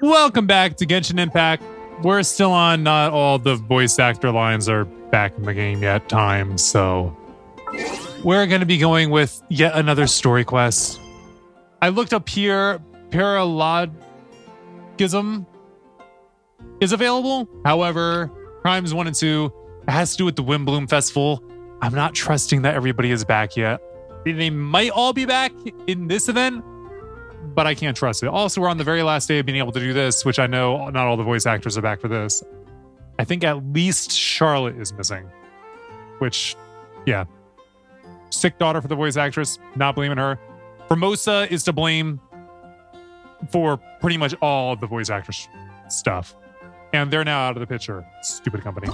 Welcome back to Genshin Impact. We're still on, not all the voice actor lines are back in the game yet time, so we're going to be going with yet another story quest. I looked up here, Paralogism is available. However, Crimes 1 and 2 has to do with the Windbloom Festival. I'm not trusting that everybody is back yet. They might all be back in this event, but I can't trust it. Also, we're on the very last day of being able to do this, which I know not all the voice actors are back for this. I think at least Charlotte is missing, which, yeah. Sick daughter for the voice actress, not blaming her. Formosa is to blame for pretty much all of the voice actress stuff. And they're now out of the picture. Stupid company.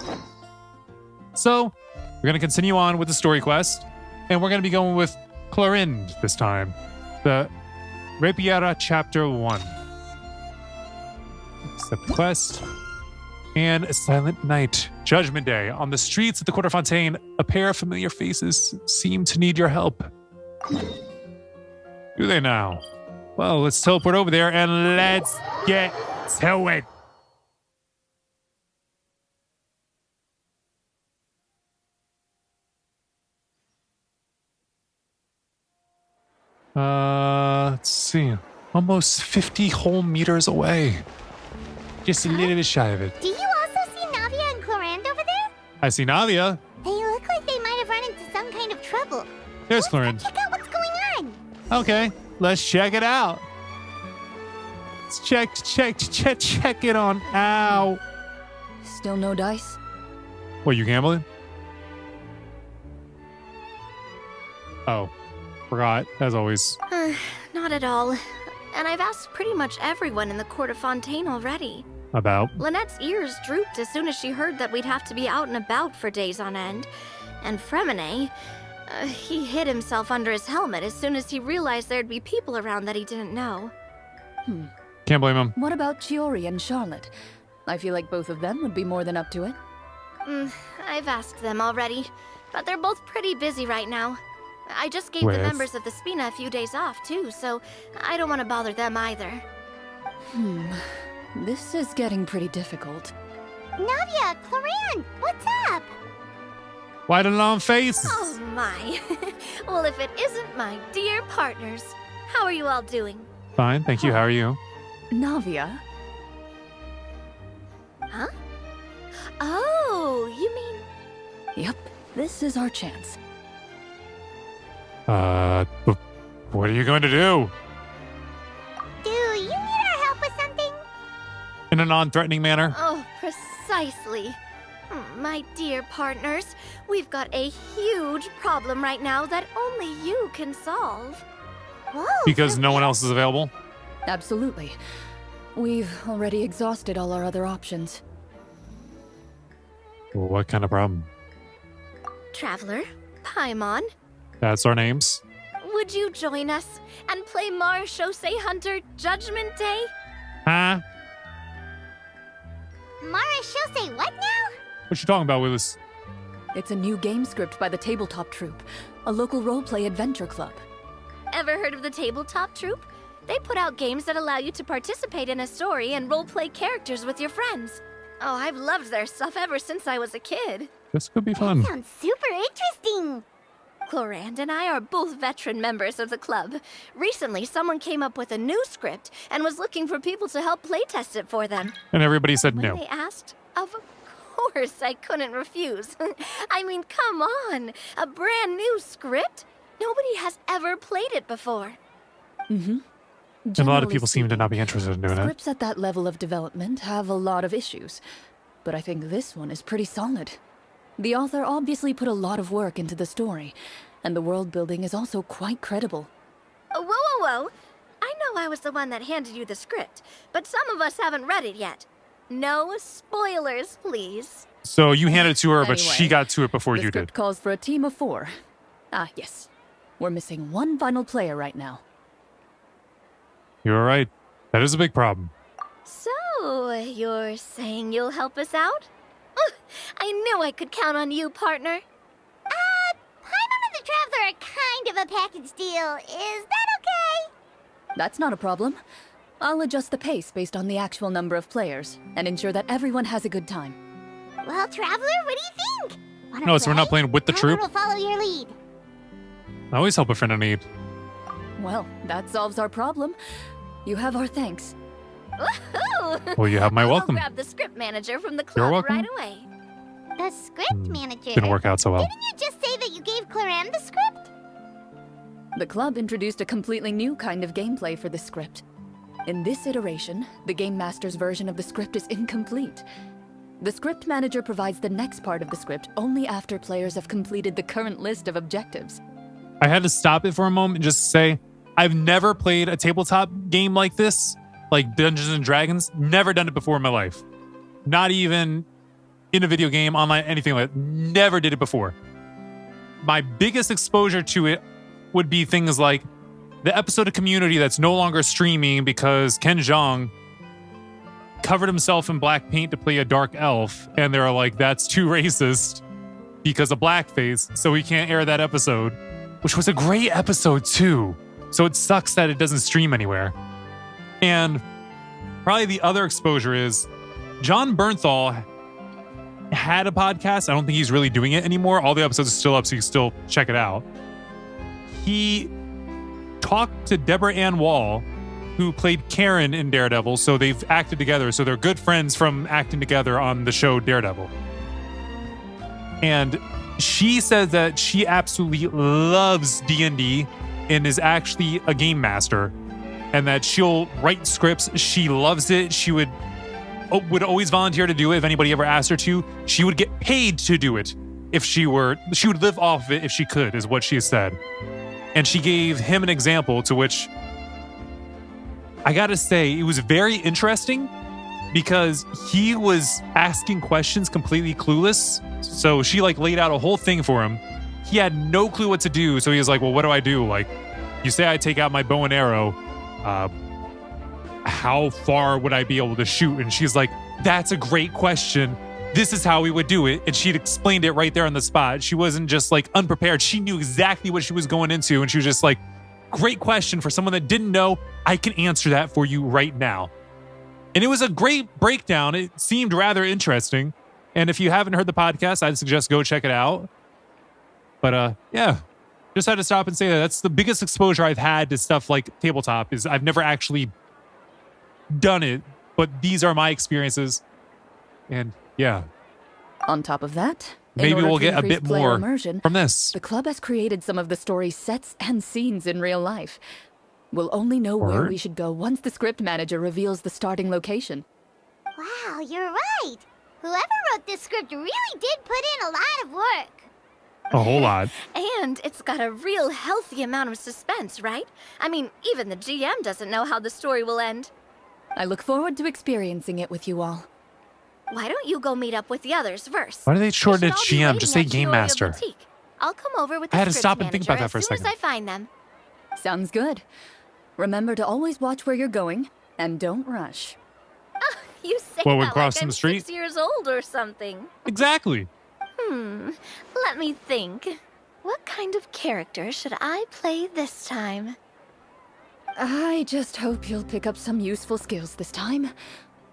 So, we're going to continue on with the story quest, and we're going to be going with Clorind this time. The Rapiera Chapter 1. Accept quest. And a silent night. Judgment Day. On the streets of the Quarter Fontaine, a pair of familiar faces seem to need your help. Do they now? Well, let's teleport over there and let's get to it. Let's see. Almost 50 whole meters away. Just a little bit shy of it. Do you also see Navia and Clorind over there? I see Navia. They look like they might have run into some kind of trouble. There's Let's go Clorind. check out what's going on. Okay, let's check it out. Let's check it on out. Still no dice? What, you gambling? Oh, forgot, as always. Not at all. And I've asked pretty much everyone in the Court of Fontaine already. About? Lynette's ears drooped as soon as she heard that we'd have to be out and about for days on end. And Fremine, he hid himself under his helmet as soon as he realized there'd be people around that he didn't know. Can't blame him. What about Chiori and Charlotte? I feel like both of them would be more than up to it. I've asked them already, but they're both pretty busy right now. I just gave With? the members of the Spina a few days off, too, so I don't want to bother them either. This is getting pretty difficult. Navia, Clorind, what's up? Why the long face? Oh my. Well, if it isn't my dear partners. How are you all doing? Fine, thank you. How are you? Navia? Huh? Oh, you mean... Yep, this is our chance. What are you going to do? Do you need our help with something? In a non-threatening manner? Oh, precisely. My dear partners, we've got a huge problem right now that only you can solve. Whoa. Because no one else is available? Absolutely. We've already exhausted all our other options. What kind of problem? Traveler, Paimon, That's our names. would you join us and play Marechaussee Hunter Judgment Day? Huh? Marechaussee, what now? What you talking about, Willis? It's a new game script by the Tabletop Troupe, a local roleplay adventure club. Ever heard of the Tabletop Troupe? They put out games that allow you to participate in a story and roleplay characters with your friends. Oh, I've loved their stuff ever since I was a kid. This could be fun. Sounds super interesting. Clorind and I are both veteran members of the club. Recently, someone came up with a new script and was looking for people to help playtest it for them. And everybody said When no. they asked, of course I couldn't refuse. I mean, come on, a brand new script? Nobody has ever played it before. And a lot of people seem to not be interested in doing it. Scripts at that level of development have a lot of issues, but I think this one is pretty solid. The author obviously put a lot of work into the story, and the world building is also quite credible. Whoa. I know I was the one that handed you the script, but some of us haven't read it yet. No spoilers, please. So you handed it to her, but Anyway, she got to it before The you script did. calls for a team of 4. Yes. We're missing one final player right now. You're right. That is a big problem. So, you're saying you'll help us out? I knew I could count on you, partner. Paimon and the Traveler are kind of a package deal. Is that okay? That's not a problem. I'll adjust the pace based on the actual number of players and ensure that everyone has a good time. Well, Traveler, what do you think? Wanna No, so we're not play? playing with the Traveler troop? will follow your lead. I always help a friend in need. Well, that solves our problem. You have our thanks. Woohoo! Well, you have my I'll go welcome. grab the script manager from the You're club welcome. right away. The script manager. Didn't work out so well. Didn't you just say that you gave Claram the script? The club introduced a completely new kind of gameplay for the script. In this iteration, the Game Master's version of the script is incomplete. The script manager provides the next part of the script only after players have completed the current list of objectives. I had to stop it for a moment and just say, I've never played a tabletop game like this, like Dungeons and Dragons. Never done it before in my life. Not even in a video game, online, anything like that. Never did it before. My biggest exposure to it would be things like the episode of Community that's no longer streaming because Ken Jeong covered himself in black paint to play a dark elf, and they're like, that's too racist because of blackface, so we can't air that episode, which was a great episode too. So it sucks that it doesn't stream anywhere. And probably the other exposure is John Bernthal had a podcast. I don't think he's really doing it anymore. All the episodes are still up, so you can still check it out. He talked to Deborah Ann Wall, who played Karen in Daredevil, so they've acted together. So they're good friends from acting together on the show Daredevil. And she said that she absolutely loves D&D and is actually a game master, and that she'll write scripts. She loves it. She would always volunteer to do it if anybody ever asked her to. She would get paid to do it if she would live off of it if she could, is what she said. And she gave him an example, to which I gotta say, it was very interesting because he was asking questions completely clueless. So she laid out a whole thing for him. He had no clue what to do. So he was like, well, what do I do? Like, you say I take out my bow and arrow. How far would I be able to shoot? And she's like, that's a great question. This is how we would do it. And she'd explained it right there on the spot. She wasn't just unprepared. She knew exactly what she was going into. And she was just like, great question for someone that didn't know. I can answer that for you right now. And it was a great breakdown. It seemed rather interesting. And if you haven't heard the podcast, I'd suggest go check it out. But yeah, just had to stop and say that that's the biggest exposure I've had to stuff like tabletop. Is I've never actually done it, but these are my experiences. And yeah, On top of that, in maybe order we'll to get a increase bit player more immersion, from this. the club has created some of the story's sets and scenes in real life. We'll only know where Word? we should go once the script manager reveals the starting location. Wow, you're right. Whoever wrote this script really did put in a lot of work. A whole lot. And it's got a real healthy amount of suspense, right? I mean, even the GM doesn't know how the story will end. I look forward to experiencing it with you all. Why don't you go meet up with the others first? Why do they They shorten should it all be GM? waiting Just say at Game Gioia Master. Boutique. I'll come over with the I had to script stop and think about manager that for a as soon second. as I find them. Sounds good. Remember to always watch where you're going, and don't rush. You say Well, we're that crossing like I'm the street? 6 years old or something. Exactly. Let me think. What kind of character should I play this time? I just hope you'll pick up some useful skills this time.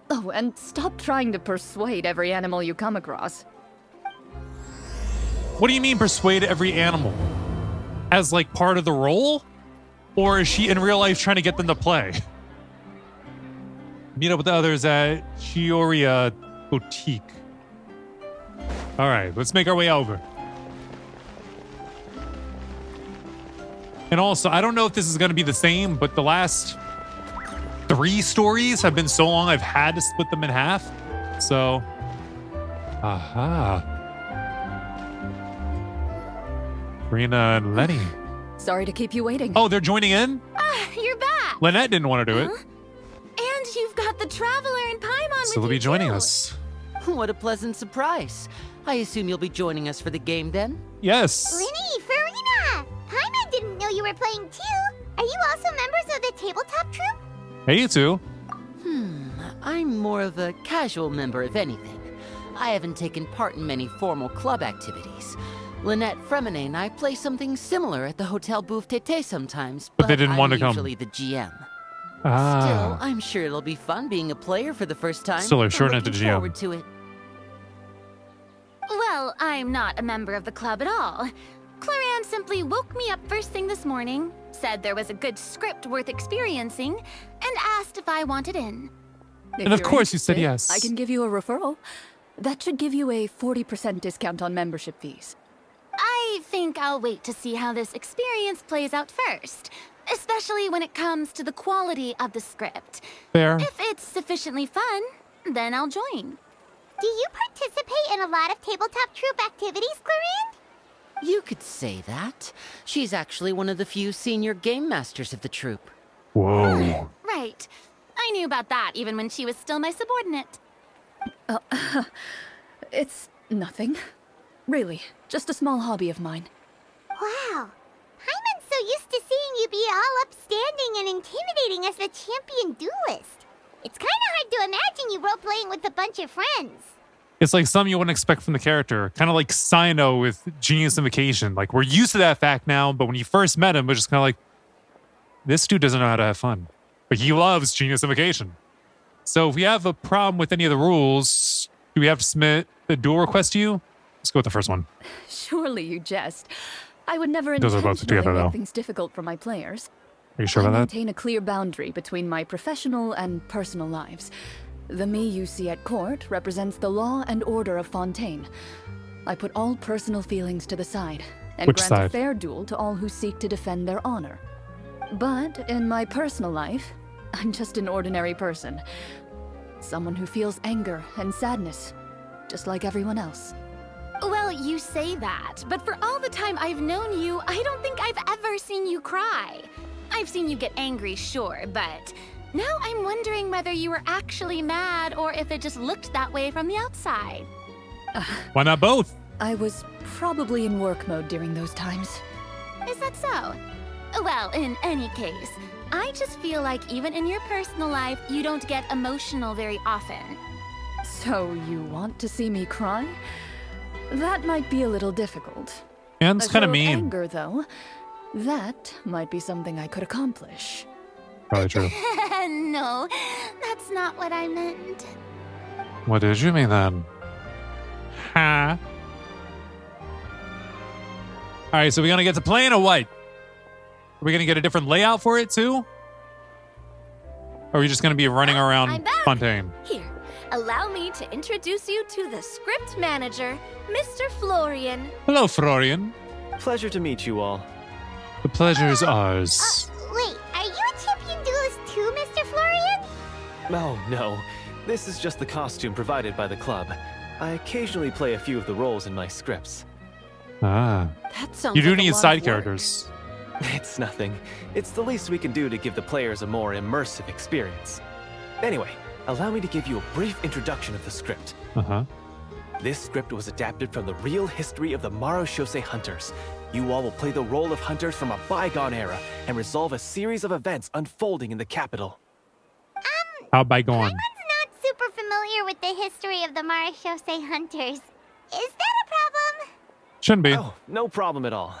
Oh, and stop trying to persuade every animal you come across. What do you mean persuade every animal? As part of the role? Or is she in real life trying to get them to play? Meet up with the others at Gioia Boutique. All right, let's make our way over. And also, I don't know if this is going to be the same, but the last 3 stories have been so long I've had to split them in half. So, aha. Rena and Lenny. Sorry to keep you waiting. Oh, they're joining in? You're back! Lynette didn't want to do it. And you've got the Traveler and Paimon So they'll with be you joining too. us. What a pleasant surprise. I assume you'll be joining us for the game then? Yes. Linny, Farina! Paimon didn't know you were playing too. Are you also members of the tabletop troupe? Hey, you two. I'm more of a casual member, if anything. I haven't taken part in many formal club activities. Lynette Fremine and I play something similar at the Hotel Bouffe Tété sometimes, But they didn't I'm want to come. usually the GM. Still, I'm sure it'll be fun being a player for the first time. Still, I'm short looking into GM. forward to it. Well, I'm not a member of the club at all. Claran simply woke me up first thing this morning, said there was a good script worth experiencing, and asked if I wanted in. If And of you're course you said interested, yes. I can give you a referral. That should give you a 40% discount on membership fees. I think I'll wait to see how this experience plays out first, especially when it comes to the quality of the script. Fair. If it's sufficiently fun, then I'll join. Do you participate in a lot of tabletop troop activities, Clarine? You could say that. She's actually one of the few senior game masters of the troupe. Whoa. Right. I knew about that even when she was still my subordinate. It's nothing. Really, just a small hobby of mine. Wow. Paimon's so used to seeing you be all upstanding and intimidating as the champion duelist. It's kind of hard to imagine you role-playing with a bunch of friends. It's like something you wouldn't expect from the character. Kind of like Sino with Genius Invocation. Like, we're used to that fact now, but when you first met him, it was just kind of like, this dude doesn't know how to have fun. But he loves Genius Invocation. So if we have a problem with any of the rules, do we have to submit a duel request to you? Let's go with the first one. Surely you jest. I would never Those are both intentionally together, make though. things difficult for my players. Are you sure I about that? maintain a clear boundary between my professional and personal lives. The me you see at court represents the law and order of Fontaine. I put all personal feelings to the side and Which grant a side? fair duel to all who seek to defend their honor. But in my personal life, I'm just an ordinary person. Someone who feels anger and sadness, just like everyone else. Well, you say that, but for all the time I've known you, I don't think I've ever seen you cry. I've seen you get angry, sure, but now I'm wondering whether you were actually mad or if it just looked that way from the outside. Why not both? I was probably in work mode during those times. Is that so? Well, in any case, I just feel like even in your personal life, you don't get emotional very often. So you want to see me cry? That might be a little difficult. And it's A kind of show mean. anger, though, that might be something I could accomplish. Probably true. No, that's not what I meant. What did you mean then? Ha. All right, so we're gonna get to playing or what? Are we gonna get a different layout for it too? Or are we just gonna be running around I'm back. Fontaine? Here, allow me to introduce you to the script manager, Mr. Florian. Hello, Florian. Pleasure to meet you all. The pleasure is ours. Wait, are you a champion duelist too, Mr. Florian? Oh, no. This is just the costume provided by the club. I occasionally play a few of the roles in my scripts. Ah. That sounds You do like a need lot side of work. characters. It's nothing. It's the least we can do to give the players a more immersive experience. Anyway, allow me to give you a brief introduction of the script. Uh-huh. This script was adapted from the real history of the Marashose hunters. You all will play the role of hunters from a bygone era and resolve a series of events unfolding in the capital. How bygone? Not super familiar with the history of the Marashose hunters. Is that a problem? Shouldn't be. Oh, no problem at all.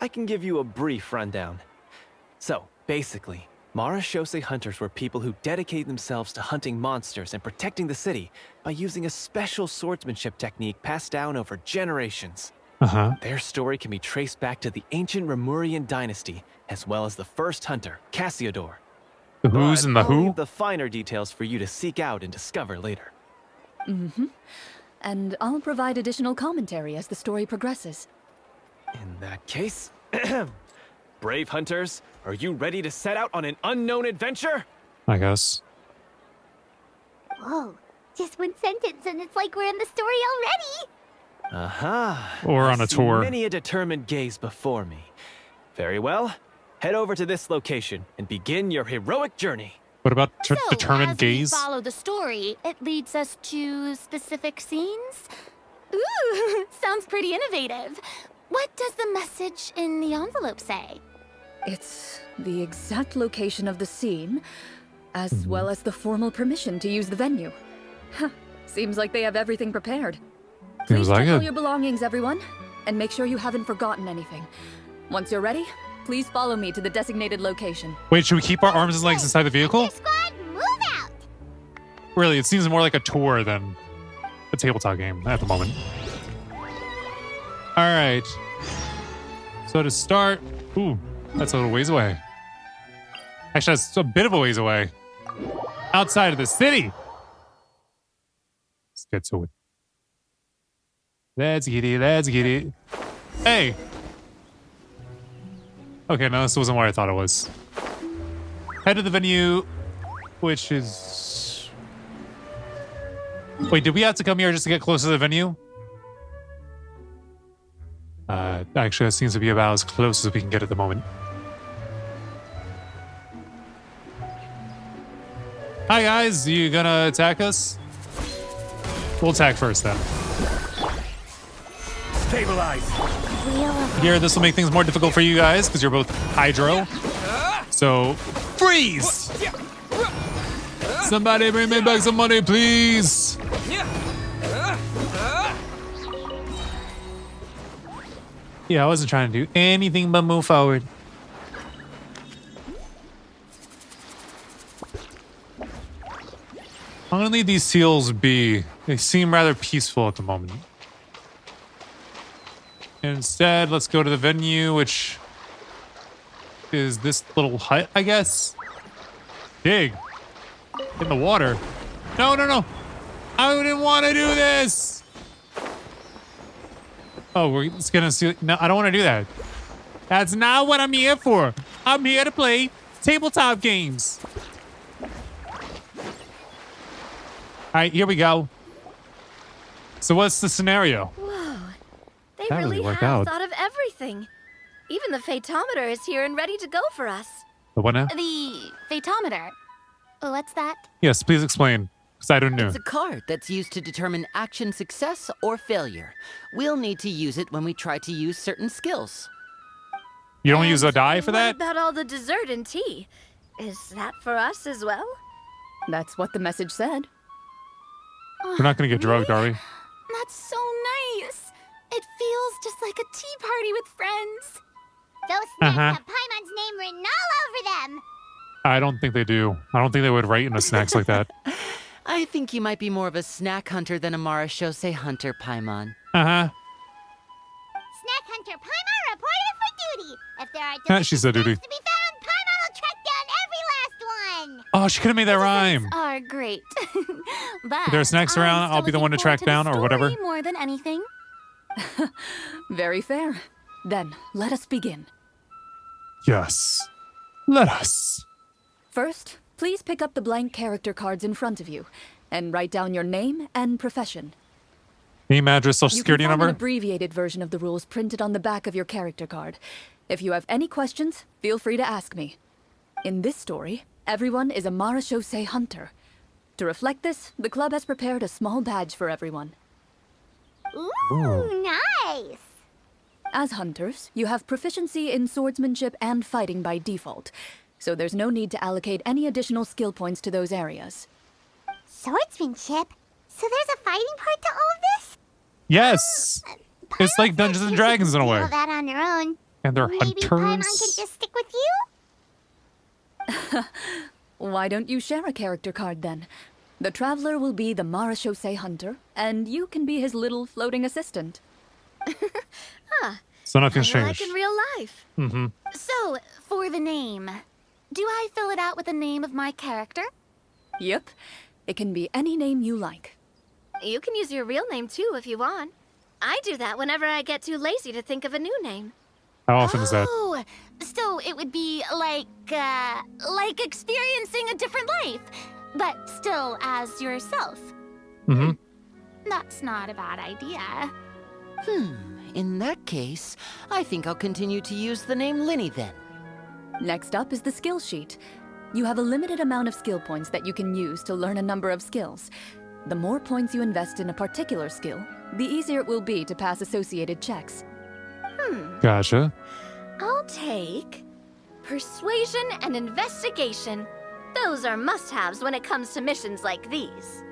I can give you a brief rundown. So, basically, Marashose hunters were people who dedicated themselves to hunting monsters and protecting the city by using a special swordsmanship technique passed down over generations. Uh-huh. Their story can be traced back to the ancient Remurian dynasty, as well as the first hunter, Cassiodor. The who's But and the I'll who? leave the finer details for you to seek out and discover later. And I'll provide additional commentary as the story progresses. In that case, brave hunters, are you ready to set out on an unknown adventure? I guess. Whoa, just one sentence and it's like we're in the story already. Aha. Or I on a see tour. Many a determined gaze before me. Very well. Head over to this location and begin your heroic journey. What about So, determined as gaze? we follow the story, it leads us to specific scenes? Ooh, sounds pretty innovative. What does the message in the envelope say? It's the exact location of the scene, as well as the formal permission to use the venue. Huh, seems like they have everything prepared. Seems Please like check all it. your belongings, everyone, and make sure you haven't forgotten anything. Once you're ready, Please follow me to the designated location. Wait, should we keep our arms and legs inside the vehicle? Hunter Squad, move out! Really, it seems more like a tour than a tabletop game at the moment. All right. So to start, ooh, that's a little ways away. Actually, that's a bit of a ways away. Outside of the city. Let's get to it. Let's get it. Let's get it. Hey. Okay, no, this wasn't what I thought it was. Head to the venue, which is... Wait, did we have to come here just to get close to the venue? Actually, that seems to be about as close as we can get at the moment. Hi, guys. You gonna attack us? We'll attack first, then. Stabilize. Here, this will make things more difficult for you guys because you're both hydro. So, freeze! Somebody bring me back some money, please. Yeah, I wasn't trying to do anything but move forward. I'm gonna leave these seals be. They seem rather peaceful at the moment. Instead, let's go to the venue, which is this little hut, I guess. Dig. In the water. No, no, no. I didn't want to do this. Oh, we're just gonna see. No, I don't want to do that. That's not what I'm here for. I'm here to play tabletop games. All right, here we go. So what's the scenario? Whoa. They That really really worked have out. thought of everything. Even the phaetometer is here and ready to go for us. The what now? The phaetometer. What's that? Yes, please explain, because I don't know. It's a card that's used to determine action success or failure. We'll need to use it when we try to use certain skills. You don't use a die for that? What about all the dessert and tea? Is that for us as well? That's what the message said. We're not going to get drugged, are we? That's so nice. It feels just like a tea party with friends. Those snacks Uh-huh. have Paimon's name written all over them. I don't think they do. I don't think they would write in the snacks like that. I think you might be more of a snack hunter than a Marashose hunter, Paimon. Uh-huh. Snack Hunter Paimon reported for duty. If there are She said duty. snacks to be found, Paimon will track down every last one. Oh, she could have made that rhyme. Are great. But If there are snacks I'm around, still I'll be the one to looking track forward down the or whatever. story more than anything. Very fair. Then, let us begin. Yes. Let us. First, please pick up the blank character cards in front of you and write down your name and profession. Name, address, social You security can find number. an abbreviated version of the rules printed on the back of your character card. If you have any questions, feel free to ask me. In this story, everyone is a Marashose hunter. To reflect this, the club has prepared a small badge for everyone. Ooh, nice. As hunters, you have proficiency in swordsmanship and fighting by default, so there's no need to allocate any additional skill points to those areas. Swordsmanship. So there's a fighting part to all of this? Yes. It's like Dungeons and Dragons in a way. All that on their own. And they're Maybe Paimon can hunters. just stick with you? Why don't you share a character card then? The Traveler will be the Marashose hunter, and you can be his little floating assistant. So nothing's Kinda like changed. in real life. Mm-hmm. So, for the name, do I fill it out with the name of my character? Yep. It can be any name you like. You can use your real name too if you want. I do that whenever I get too lazy to think of a new name. How often is that? Oh, so it would be like experiencing a different life, but still as yourself. Mm-hmm. That's not a bad idea. In that case, I think I'll continue to use the name Linny then. Next up is the skill sheet. You have a limited amount of skill points that you can use to learn a number of skills. The more points you invest in a particular skill, the easier it will be to pass associated checks. Gotcha. I'll take persuasion and investigation. Those are must-haves when it comes to missions like these.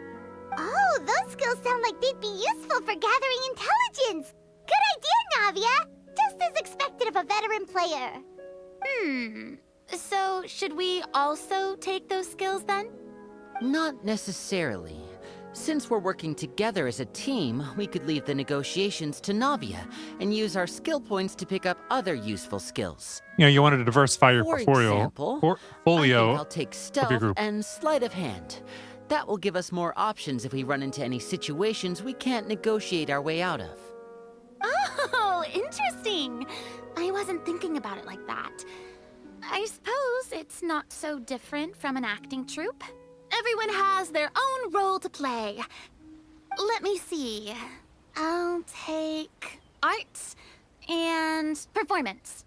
Oh, those skills sound like they'd be useful for gathering intelligence. Good idea, Navia. Just as expected of a veteran player. So, should we also take those skills then? Not necessarily. Since we're working together as a team, we could leave the negotiations to Navia and use our skill points to pick up other useful skills. You know, you wanted to diversify your For portfolio. example, I Portfolio. think I'll take stealth group. and sleight of hand. That will give us more options if we run into any situations we can't negotiate our way out of. Oh, interesting. I wasn't thinking about it like that. I suppose it's not so different from an acting troupe. Everyone has their own role to play. Let me see. I'll take arts and performance.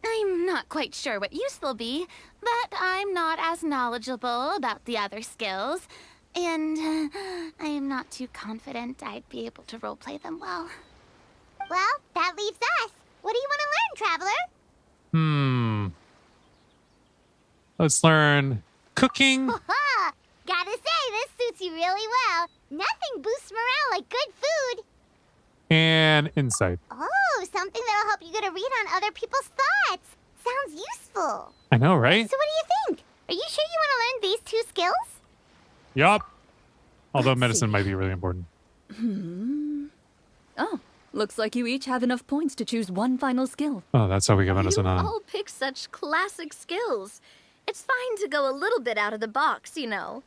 I'm not quite sure what use they'll be, but I'm not as knowledgeable about the other skills, and I'm not too confident I'd be able to roleplay them well. Well, that leaves us. What do you want to learn, Traveler? Let's learn cooking. Ha! Gotta say, this suits you really well. Nothing boosts morale like good food. And insight. Oh, something that'll help you get a read on other people's thoughts. Sounds useful. I know, right? So what do you think? Are you sure you want to learn these 2 skills? Yup. Although Let's medicine see. might be really important. Oh, looks like you each have enough points to choose one final skill. Oh, that's how we get medicine You on. all pick such classic skills. It's fine to go a little bit out of the box, you know.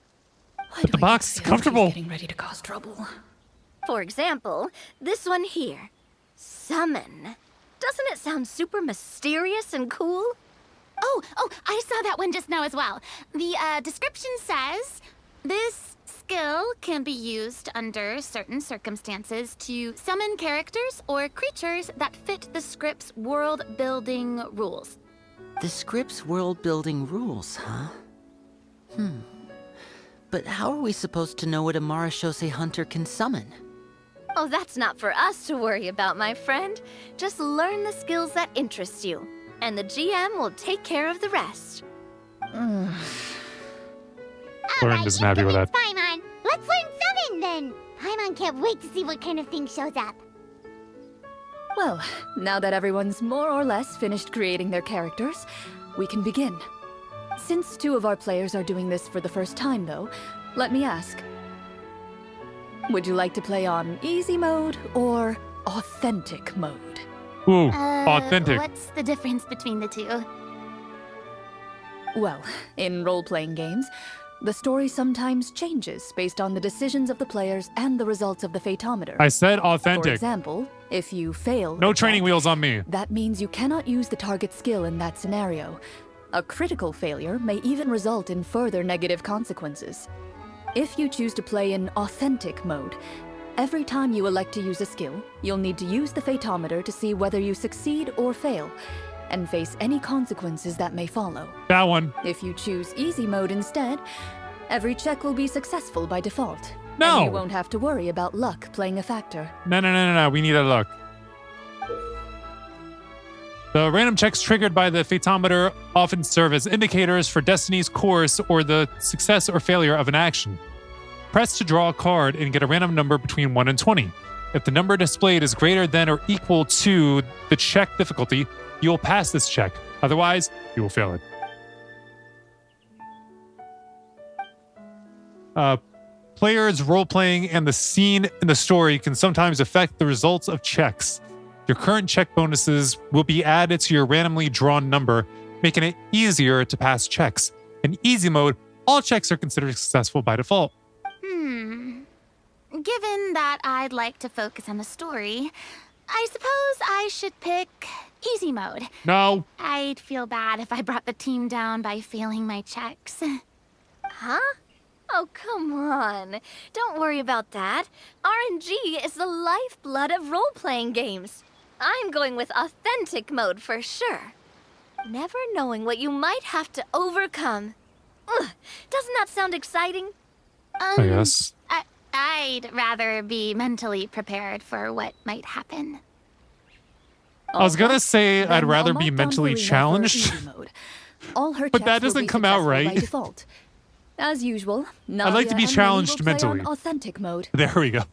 Why But the do I box just is feel like comfortable. he's getting ready to cause trouble. For example, this one here. Summon. Doesn't it sound super mysterious and cool? Oh, I saw that one just now as well. The description says, this skill can be used under certain circumstances to summon characters or creatures that fit the script's world-building rules. The script's world-building rules, huh? But how are we supposed to know what a Marashose hunter can summon? Oh, that's not for us to worry about, my friend. Just learn the skills that interest you, and the GM will take care of the rest. Lauren Alright, isn't you've happy with that. convinced Paimon. Let's learn summon then. Paimon can't wait to see what kind of thing shows up. Well, now that everyone's more or less finished creating their characters, we can begin. Since 2 of our players are doing this for the first time, though, let me ask. Would you like to play on easy mode or authentic mode? Ooh, authentic. What's the difference between the 2? Well, in role-playing games, the story sometimes changes based on the decisions of the players and the results of the fatometer. I said For authentic. example, if you fail... No a training check, wheels on me. that means you cannot use the target skill in that scenario. A critical failure may even result in further negative consequences. If you choose to play in authentic mode, every time you elect to use a skill, you'll need to use the fatometer to see whether you succeed or fail, and face any consequences that may follow. That one. If you choose easy mode instead, every check will be successful by default. No. And you won't have to worry about luck playing a factor. No. We need a luck. The random checks triggered by the fatometer often serve as indicators for destiny's course or the success or failure of an action. Press to draw a card and get a random number between 1 and 20. If the number displayed is greater than or equal to the check difficulty, you will pass this check. Otherwise, you will fail it. Players' role-playing and the scene in the story can sometimes affect the results of checks. Your current check bonuses will be added to your randomly drawn number, making it easier to pass checks. In easy mode, all checks are considered successful by default. Given that I'd like to focus on the story, I suppose I should pick easy mode. No. I'd feel bad if I brought the team down by failing my checks. Huh? Oh, come on. Don't worry about that. RNG is the lifeblood of role-playing games. I'm going with authentic mode for sure. Never knowing what you might have to overcome. Ugh, doesn't that sound exciting? I guess. I'd rather be mentally prepared for what might happen. I was gonna say Then I'd rather I'll be mark down mentally Farina for challenged. easy mode. All her But that checks will doesn't be come out successful right. By default. As usual, I'd like to be Nadia and challenged Lenny will play on mentally. authentic mode. There we go.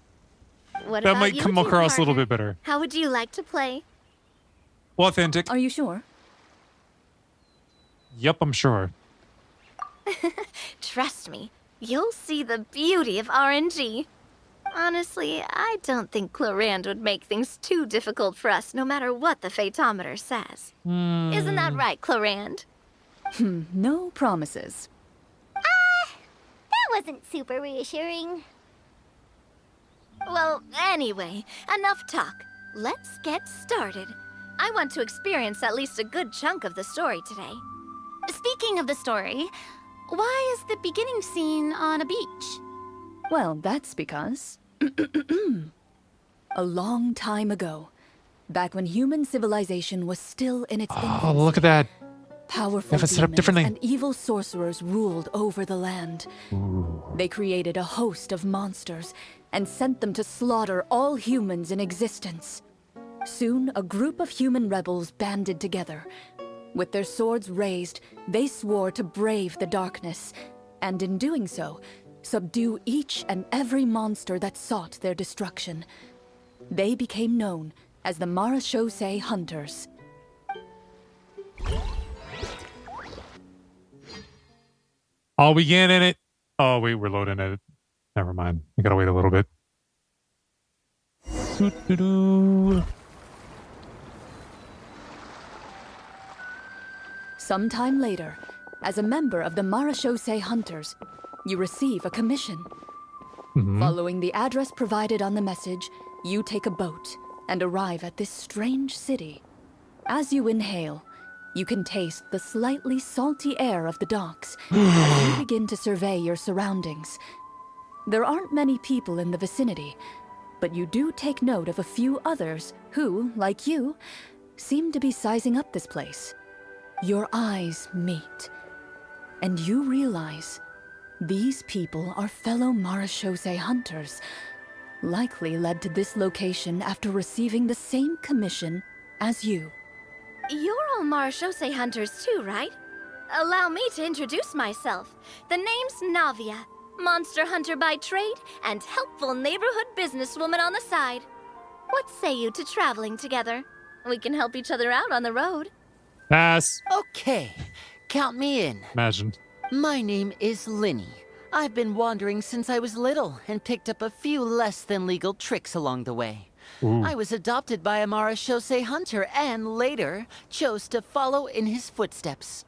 What That about might you come two, across a little partner? bit better. How would you like to play? Authentic. Are you sure? Yep, I'm sure. Trust me, you'll see the beauty of RNG. Honestly, I don't think Clorand would make things too difficult for us, no matter what the Fatometer says. Isn't that right, Clorand? No promises. That wasn't super reassuring. Well, anyway, enough talk. Let's get started. I want to experience at least a good chunk of the story today. Speaking of the story, why is the beginning scene on a beach? Well, that's because... a long time ago, back when human civilization was still in its infancy, Oh, look at that. powerful They have it set up demons differently. and evil sorcerers ruled over the land. They created a host of monsters and sent them to slaughter all humans in existence. Soon, a group of human rebels banded together. With their swords raised, they swore to brave the darkness, and in doing so, subdue each and every monster that sought their destruction. They became known as the Marashosei Hunters. All we get in it. Oh, wait, we're loading it. Never mind. We gotta wait a little bit. Doo-doo-doo. Sometime later, as a member of the Marashosei Hunters, you receive a commission. Following the address provided on the message, you take a boat and arrive at this strange city. As you inhale, you can taste the slightly salty air of the docks as you begin to survey your surroundings. There aren't many people in the vicinity, but you do take note of a few others who, like you, seem to be sizing up this place. Your eyes meet, and you realize these people are fellow Marashosei hunters, likely led to this location after receiving the same commission as you. You're all Marashosei hunters too, right? Allow me to introduce myself. The name's Navia, monster hunter by trade and helpful neighborhood businesswoman on the side. What say you to traveling together? We can help each other out on the road. Pass. Okay, count me in. Imagine. My name is Linny. I've been wandering since I was little and picked up a few less than legal tricks along the way. Ooh. I was adopted by a Marashosei hunter and later chose to follow in his footsteps.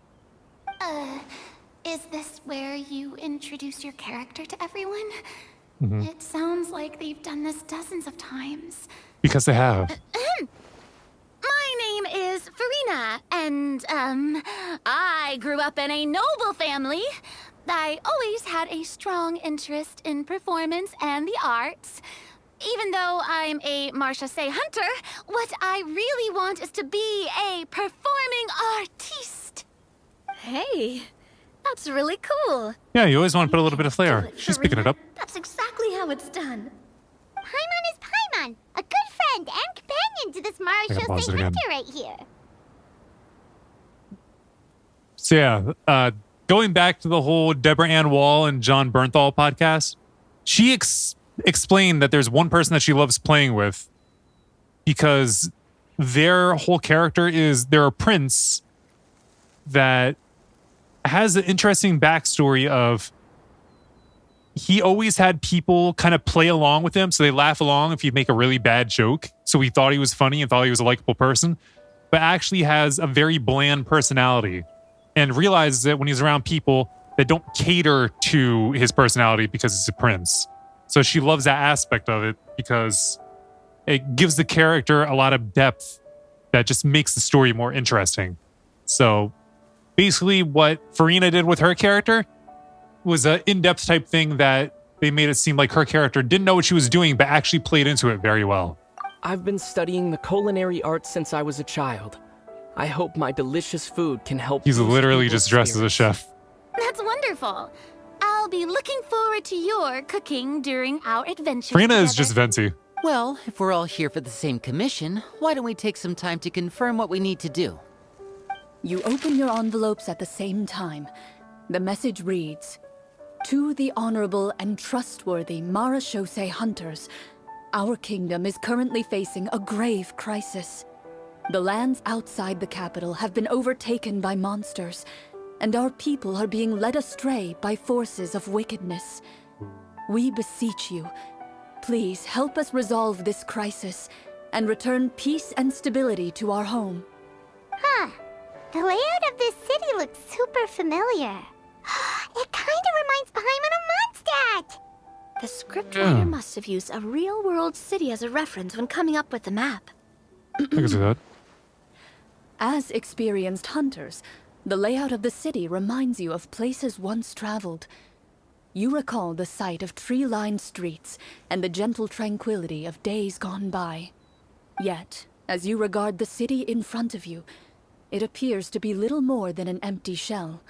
Is this where you introduce your character to everyone? Mhm. It sounds like they've done this dozens of times. Because they have. My name is Farina, and, I grew up in a noble family. I always had a strong interest in performance and the arts. Even though I'm a Marashosei hunter, what I really want is to be a performing artiste. Hey, that's really cool. Yeah, you always want to put a little bit of Do flair. it, She's picking it Farina. up. That's exactly how it's done. Paimon is Paimon, a good friend and companion to this gotta pause Marashosei it again. hunter right here. So yeah, going back to the whole Deborah Ann Wall and John Bernthal podcast, she explained that there's one person that she loves playing with because their whole character is they're a prince that has an interesting backstory of he always had people kind of play along with him, so they laugh along if you make a really bad joke. So he thought he was funny and thought he was a likable person, but actually has a very bland personality and realizes that when he's around people that don't cater to his personality because he's a prince. So she loves that aspect of it because it gives the character a lot of depth that just makes the story more interesting. So basically what Farina did with her character was an in-depth type thing that they made it seem like her character didn't know what she was doing, but actually played into it very well. I've been studying the culinary arts since I was a child. I hope my delicious food can help. He's boost literally people's just dressed as a spirits. chef. That's wonderful. I'll be looking forward to your cooking during our adventure. Farina is just Venti. Well, if we're all here for the same commission, why don't we take some time to confirm what we need to do? You open your envelopes at the same time. The message reads, "To the honorable and trustworthy Marashosei hunters, our kingdom is currently facing a grave crisis. The lands outside the capital have been overtaken by monsters, and our people are being led astray by forces of wickedness. We beseech you, please help us resolve this crisis and return peace and stability to our home. Huh. The layout of this city looks super familiar. It kinda reminds Paimon of Mondstadt! The scriptwriter must have used a real-world city as a reference when coming up with the map. I can see that. As experienced hunters, the layout of the city reminds you of places once traveled. You recall the sight of tree-lined streets and the gentle tranquility of days gone by. Yet, as you regard the city in front of you, it appears to be little more than an empty shell.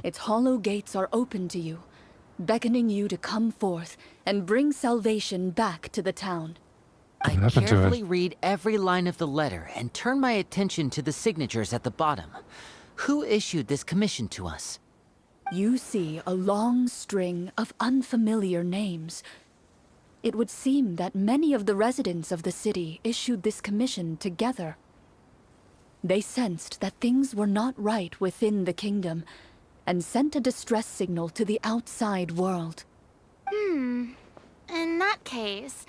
Its hollow gates are open to you, beckoning you to come forth and bring salvation back to the town. I happened to it? carefully read every line of the letter and turn my attention to the signatures at the bottom. Who issued this commission to us? You see a long string of unfamiliar names. It would seem that many of the residents of the city issued this commission together. They sensed that things were not right within the kingdom and sent a distress signal to the outside world. In that case,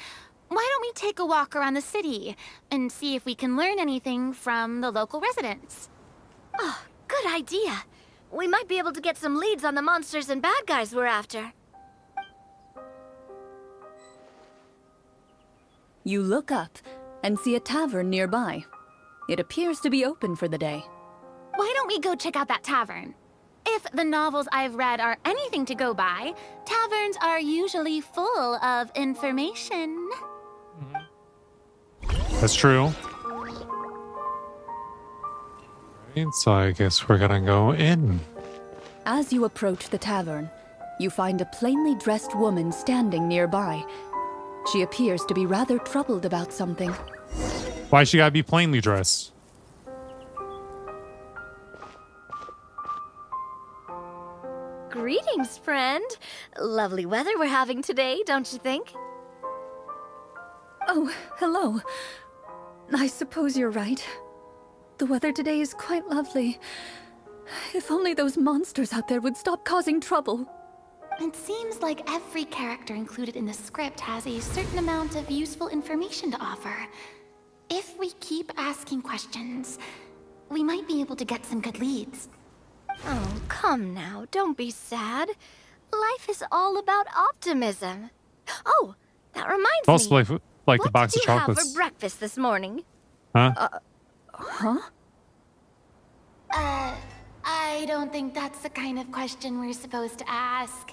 why don't we take a walk around the city and see if we can learn anything from the local residents? Oh, good idea. We might be able to get some leads on the monsters and bad guys we're after. You look up and see a tavern nearby. It appears to be open for the day. Why don't we go check out that tavern? If the novels I've read are anything to go by, taverns are usually full of information. That's true. Right, so I guess we're gonna go in. As you approach the tavern, you find a plainly dressed woman standing nearby. She appears to be rather troubled about something. Why she gotta be plainly dressed? Greetings, friend. Lovely weather we're having today, don't you think? Oh, hello. I suppose you're right. The weather today is quite lovely. If only those monsters out there would stop causing trouble. It seems like every character included in the script has a certain amount of useful information to offer. If we keep asking questions, we might be able to get some good leads. Oh, come now. Don't be sad. Life is all about optimism. Oh, that reminds Also, me. like What the box did of you have chocolates. for breakfast this morning? Huh? I don't think that's the kind of question we're supposed to ask.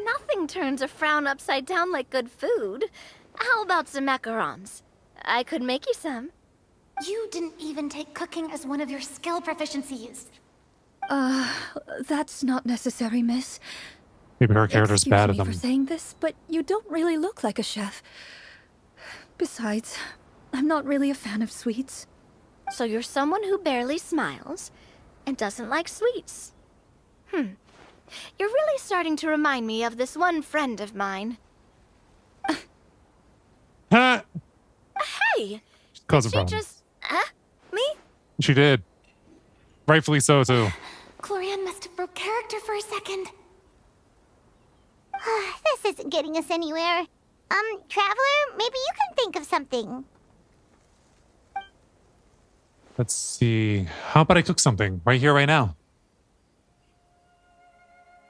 Nothing turns a frown upside down like good food. How about some macarons? I could make you some. You didn't even take cooking as one of your skill proficiencies. That's not necessary, miss. Maybe her character's bad at Excuse me them. for saying this, but you don't really look like a chef. Besides, I'm not really a fan of sweets. So you're someone who barely smiles and doesn't like sweets. You're really starting to remind me of this one friend of mine. Huh? Hey! Cause a She problem. just... Huh? Me? She did. Rightfully so, too. Glorian must have broke character for a second. This isn't getting us anywhere. Traveler, maybe you can think of something. Let's see. How about I cook something right here, right now?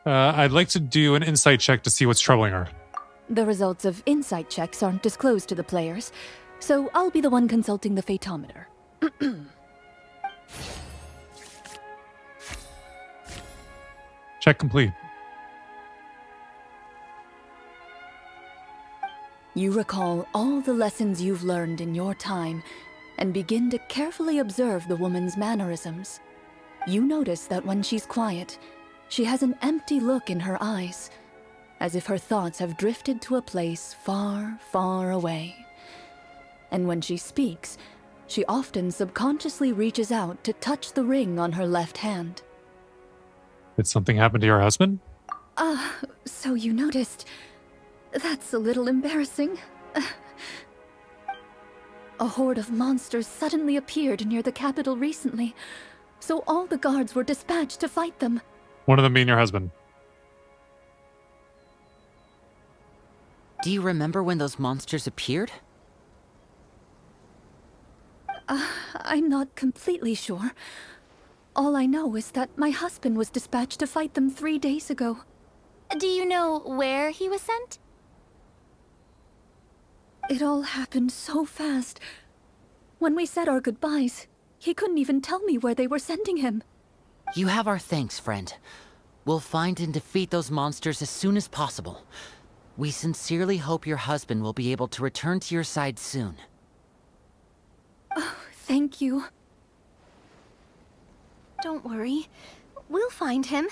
I'd like to do an insight check to see what's troubling her. The results of insight checks aren't disclosed to the players, so I'll be the one consulting the fatometer. Check complete. You recall all the lessons you've learned in your time and begin to carefully observe the woman's mannerisms. You notice that when she's quiet, she has an empty look in her eyes, as if her thoughts have drifted to a place far, far away. And when she speaks, she often subconsciously reaches out to touch the ring on her left hand. Did something happen to your husband? So you noticed. That's a little embarrassing. A horde of monsters suddenly appeared near the capital recently, so all the guards were dispatched to fight them. One of them being your husband. Do you remember when those monsters appeared? I'm not completely sure. All I know is that my husband was dispatched to fight them 3 days ago. Do you know where he was sent? It all happened so fast. When we said our goodbyes, he couldn't even tell me where they were sending him. You have our thanks, friend. We'll find and defeat those monsters as soon as possible. We sincerely hope your husband will be able to return to your side soon. Oh, thank you. Don't worry. We'll find him.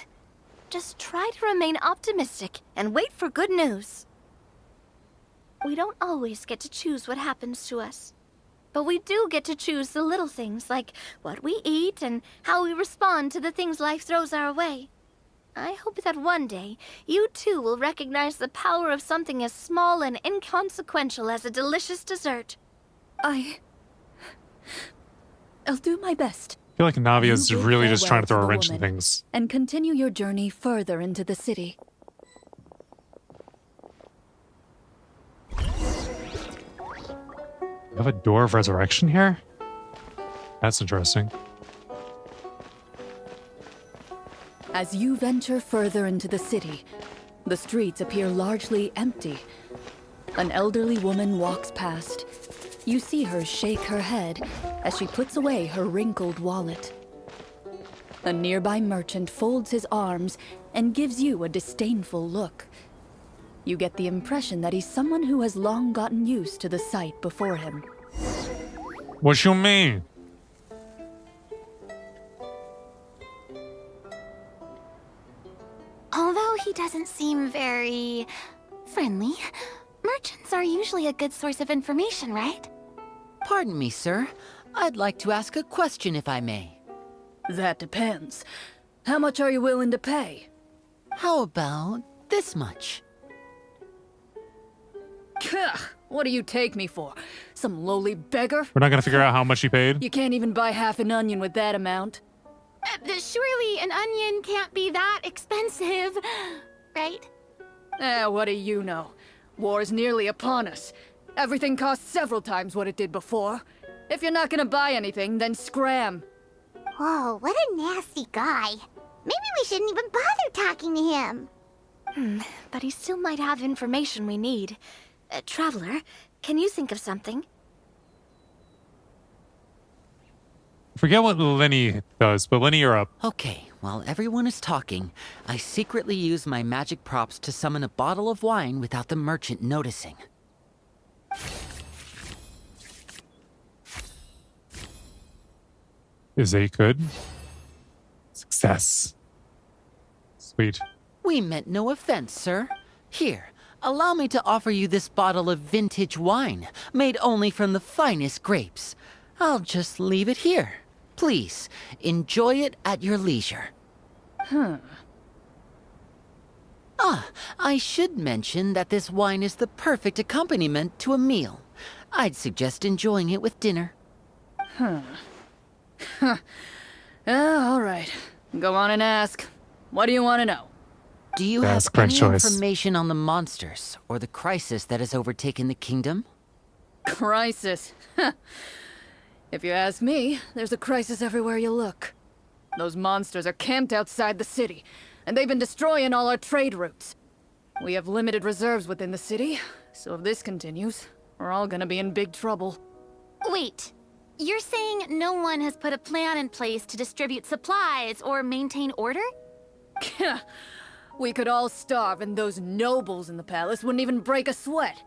Just try to remain optimistic and wait for good news. We don't always get to choose what happens to us. But we do get to choose the little things, like what we eat and how we respond to the things life throws our way. I hope that one day, you too will recognize the power of something as small and inconsequential as a delicious dessert. I'll do my best. I feel like Navia's You bid really just trying to throw a farewell wrench the in woman, things. And continue your journey further into the city. You have a door of resurrection here? That's interesting. As you venture further into the city, the streets appear largely empty. An elderly woman walks past. You see her shake her head as she puts away her wrinkled wallet. A nearby merchant folds his arms and gives you a disdainful look. You get the impression that he's someone who has long gotten used to the sight before him. What you mean? Although he doesn't seem very friendly, merchants are usually a good source of information, right? Pardon me, sir. I'd like to ask a question if I may. That depends. How much are you willing to pay? How about this much? Gah, what do you take me for? Some lowly beggar? We're not gonna figure out how much he paid. You can't even buy half an onion with that amount. Surely an onion can't be that expensive, right? What do you know? War's nearly upon us. Everything costs several times what it did before. If you're not gonna buy anything, then scram. Whoa, what a nasty guy. Maybe we shouldn't even bother talking to him. But he still might have information we need. Traveler, can you think of something? Forget what Lenny does, but Lenny, you're up. Okay, while everyone is talking, I secretly use my magic props to summon a bottle of wine without the merchant noticing. Is a good? Success. Sweet. We meant no offense, sir. Here, allow me to offer you this bottle of vintage wine, made only from the finest grapes. I'll just leave it here. Please, enjoy it at your leisure. I should mention that this wine is the perfect accompaniment to a meal. I'd suggest enjoying it with dinner. All right. Go on and ask. What do you want to know? Do you That's have correct any choice. information on the monsters or the crisis that has overtaken the kingdom? Crisis. If you ask me, there's a crisis everywhere you look. Those monsters are camped outside the city, and they've been destroying all our trade routes. We have limited reserves within the city, so if this continues, we're all gonna be in big trouble. Wait, you're saying no one has put a plan in place to distribute supplies or maintain order? We could all starve, and those nobles in the palace wouldn't even break a sweat.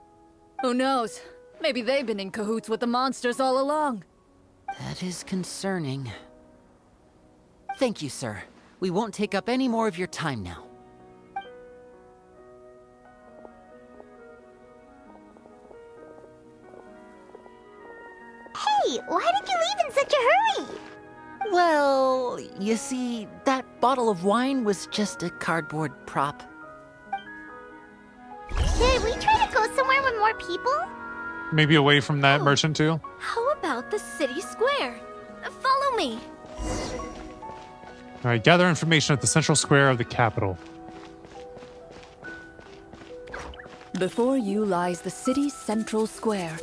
Who knows? Maybe they've been in cahoots with the monsters all along. That is concerning. Thank you, sir. We won't take up any more of your time now. Hey, why did you leave in such a hurry? Well, you see, that bottle of wine was just a cardboard prop. Should we try to go somewhere with more people? Maybe away from that merchant too. How about the city square? Follow me. All right, gather information at the central square of the capital. Before you lies the city's central square.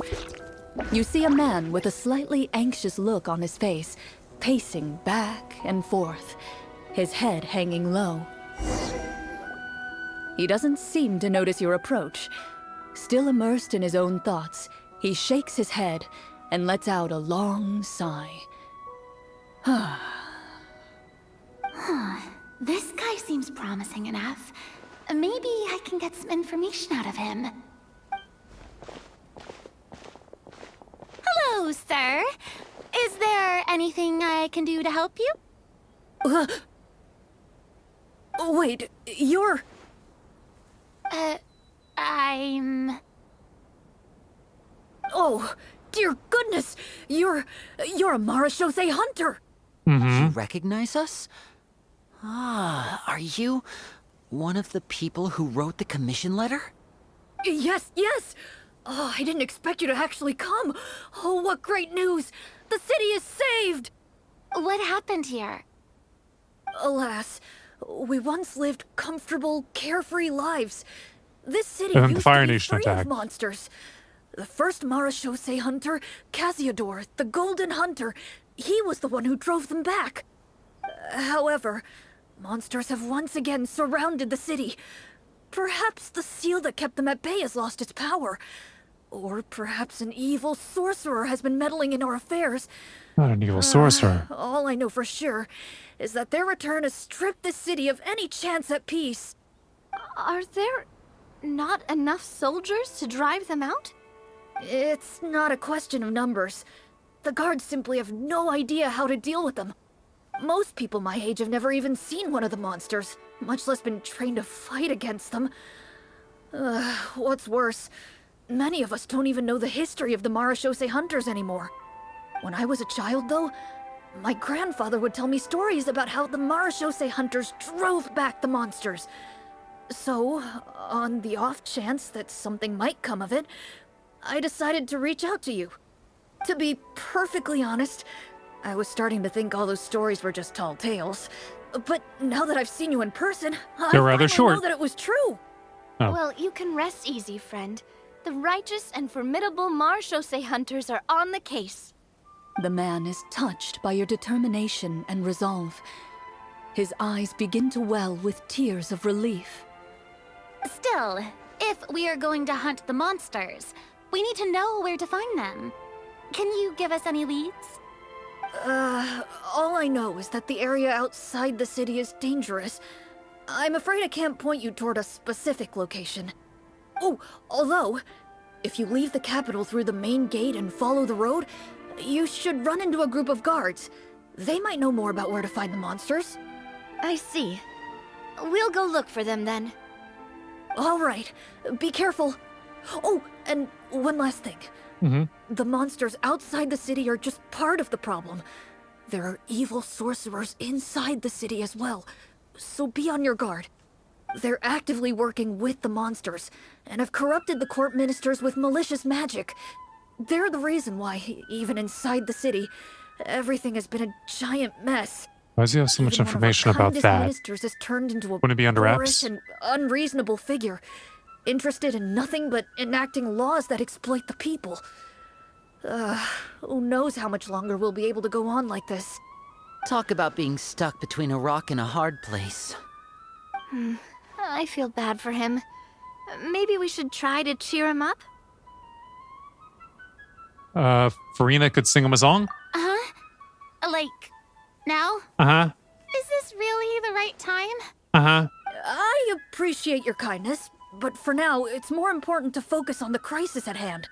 You see a man with a slightly anxious look on his face, pacing back and forth, his head hanging low. He doesn't seem to notice your approach. Still immersed in his own thoughts, he shakes his head and lets out a long sigh. This guy seems promising enough. Maybe I can get some information out of him. Hello, sir. Is there anything I can do to help you? Wait, you're... I'm... Oh, dear goodness! You're a Marashose hunter! You recognize us? Ah, are you one of the people who wrote the commission letter? Yes, yes! Oh, I didn't expect you to actually come. Oh, what great news! The city is saved! What happened here? Alas, we once lived comfortable, carefree lives. This city And then the used Fire to be Nation free of attacked. monsters. The first Marashose hunter, Casiodor, the Golden Hunter, he was the one who drove them back. However, monsters have once again surrounded the city. Perhaps the seal that kept them at bay has lost its power. Or perhaps an evil sorcerer has been meddling in our affairs. Not an evil sorcerer. All I know for sure is that their return has stripped the city of any chance at peace. Are there not enough soldiers to drive them out? It's not a question of numbers. The guards simply have no idea how to deal with them. Most people my age have never even seen one of the monsters, much less been trained to fight against them. What's worse, many of us don't even know the history of the Marashose hunters anymore. When I was a child, though, my grandfather would tell me stories about how the Marashose hunters drove back the monsters. So, on the off chance that something might come of it, I decided to reach out to you. To be perfectly honest, I was starting to think all those stories were just tall tales. But now that I've seen you in person, I They're rather finally short. know that it was true. Oh. Well, you can rest easy, friend. The righteous and formidable Marashose hunters are on the case. The man is touched by your determination and resolve. His eyes begin to well with tears of relief. Still, if we are going to hunt the monsters, we need to know where to find them. Can you give us any leads? All I know is that the area outside the city is dangerous. I'm afraid I can't point you toward a specific location. Oh, although, if you leave the capital through the main gate and follow the road, you should run into a group of guards. They might know more about where to find the monsters. I see. We'll go look for them then. All right, be careful. Oh, and one last thing. The monsters outside the city are just part of the problem. There are evil sorcerers inside the city as well, so be on your guard. They're actively working with the monsters, and have corrupted the court ministers with malicious magic. They're the reason why, even inside the city, everything has been a giant mess. Why does he have so much Even one of our information about kindest that? ministers has turned into a Wouldn't it be under boorish wraps? and unreasonable figure, interested in nothing but enacting laws that exploit the people. Who knows how much longer we'll be able to go on like this. Talk about being stuck between a rock and a hard place. I feel bad for him. Maybe we should try to cheer him up? Farina could sing him a song? Like, now? Uh-huh. Is this really the right time? Uh-huh. I appreciate your kindness, but for now, it's more important to focus on the crisis at hand.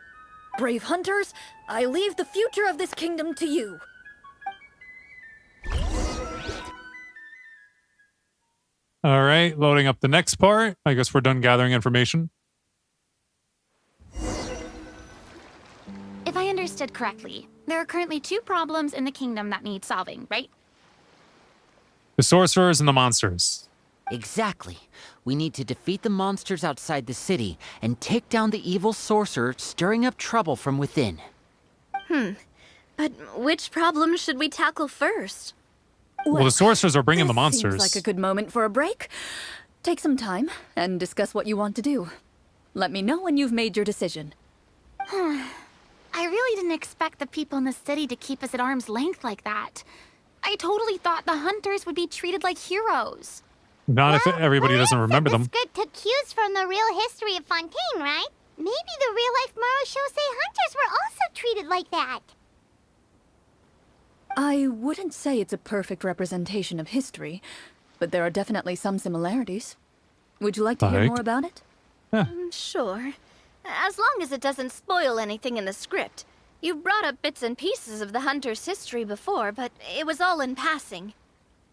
Brave hunters, I leave the future of this kingdom to you. All right, loading up the next part. I guess we're done gathering information. If I understood correctly, there are currently 2 problems in the kingdom that need solving, right? The sorcerers and the monsters. Exactly. We need to defeat the monsters outside the city and take down the evil sorcerer stirring up trouble from within. But which problem should we tackle first? Well, the sorcerers are bringing the this monsters. Seems like a good moment for a break. Take some time and discuss what you want to do. Let me know when you've made your decision. I really didn't expect the people in the city to keep us at arm's length like that. I totally thought the hunters would be treated like heroes. Not if everybody doesn't remember them. The script took cues from the real history of Fontaine, right? Maybe the real-life Marashose hunters were also treated like that. I wouldn't say it's a perfect representation of history, but there are definitely some similarities. Would you like to hear Like? more about it? Sure. As long as it doesn't spoil anything in the script. You've brought up bits and pieces of the hunter's history before, but it was all in passing.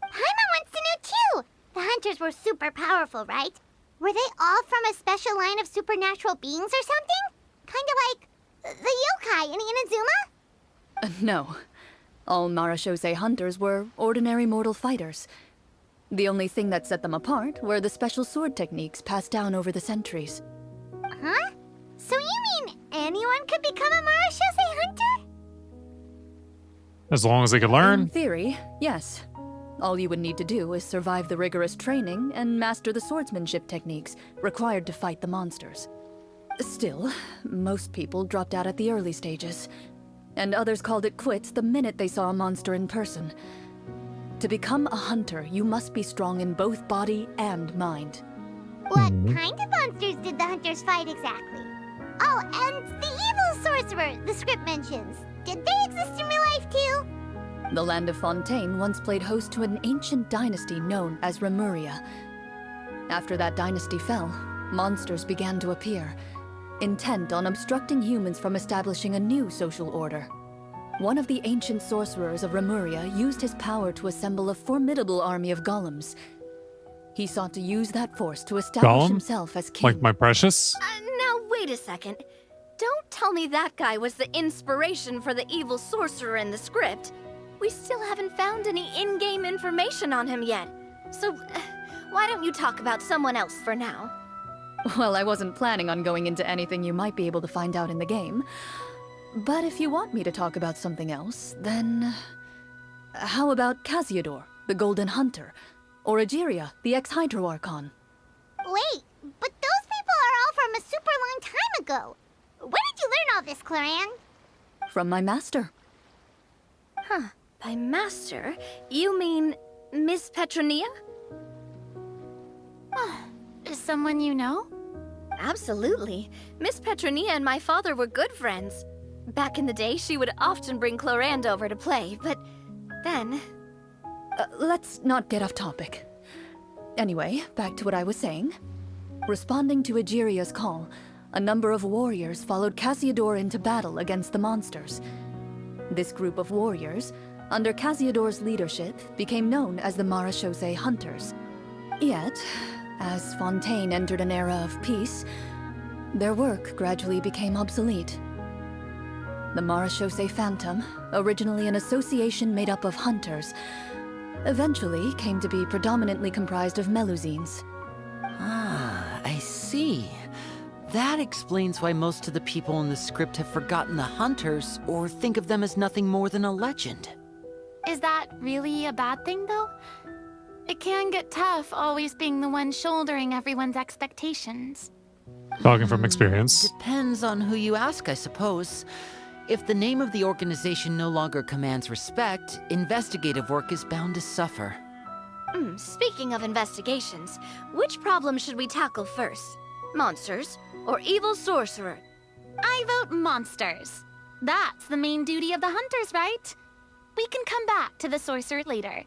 Paimon wants to know too. The hunters were super powerful, right? Were they all from a special line of supernatural beings or something? Kind of like the yokai in Inazuma? No. All Marashose hunters were ordinary mortal fighters. The only thing that set them apart were the special sword techniques passed down over the centuries. Huh? So you mean anyone could become a Marashose hunter? As long as they could In learn. theory, yes. All you would need to do is survive the rigorous training and master the swordsmanship techniques required to fight the monsters. Still, most people dropped out at the early stages, and others called it quits the minute they saw a monster in person. To become a hunter, you must be strong in both body and mind. What kind of monsters did the hunters fight exactly? Oh, and the evil sorcerer the script mentions. Did they exist in real life too? The land of Fontaine once played host to an ancient dynasty known as Remuria. After that dynasty fell, monsters began to appear, intent on obstructing humans from establishing a new social order. One of the ancient sorcerers of Remuria used his power to assemble a formidable army of golems. He sought to use that force to establish Golem? himself as king. Like my precious? Now, wait a second. Don't tell me that guy was the inspiration for the evil sorcerer in the script. We still haven't found any in-game information on him yet. So, why don't you talk about someone else for now? Well, I wasn't planning on going into anything you might be able to find out in the game. But if you want me to talk about something else, then... How about Casiodor, the Golden Hunter? Or Egeria, the ex-Hydro Archon? Wait, but those people are all from a super long time ago. Where did you learn all this, Claran? From my master. By master, you mean Miss Petronia? Is someone you know? Absolutely. Miss Petronia and my father were good friends. Back in the day, she would often bring Clorand over to play, but then... Let's not get off topic. Anyway, back to what I was saying. Responding to Egeria's call, a number of warriors followed Casiodor into battle against the monsters. This group of warriors, under Casiodor's leadership, became known as the Marashose Hunters. Yet, as Fontaine entered an era of peace, their work gradually became obsolete. The Marashose Phantom, originally an association made up of hunters, eventually came to be predominantly comprised of Melusines. Ah, I see. That explains why most of the people in the script have forgotten the hunters or think of them as nothing more than a legend. Is that really a bad thing, though? It can get tough always being the one shouldering everyone's expectations. Talking from experience. Depends on who you ask, I suppose. If the name of the organization no longer commands respect, investigative work is bound to suffer. Speaking of investigations, which problem should we tackle first? Monsters or evil sorcerer? I vote monsters. That's the main duty of the hunters, right? We can come back to the sorcerer later.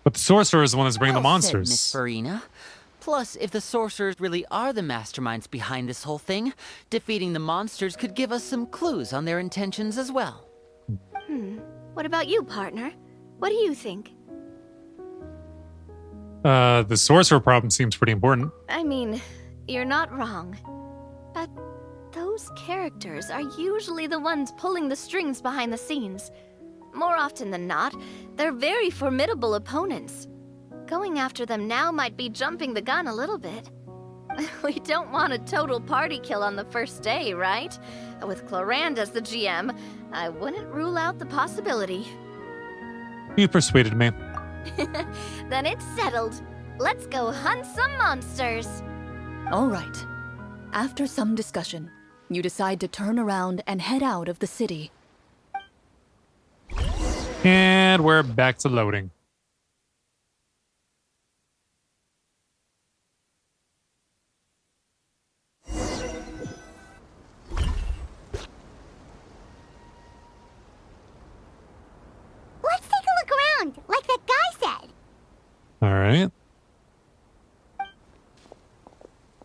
But the sorcerer is the one that's bringing the Well said, monsters. Miss Farina. Plus, if the sorcerers really are the masterminds behind this whole thing, defeating the monsters could give us some clues on their intentions as well. What about you, partner? What do you think? The sorcerer problem seems pretty important. I mean, you're not wrong. But those characters are usually the ones pulling the strings behind the scenes. More often than not, they're very formidable opponents. Going after them now might be jumping the gun a little bit. We don't want a total party kill on the first day, right? With Clorand as the GM, I wouldn't rule out the possibility. You persuaded me. Then it's settled. Let's go hunt some monsters. All right. After some discussion, you decide to turn around and head out of the city. And we're back to loading. Let's take a look around, like that guy said. All right.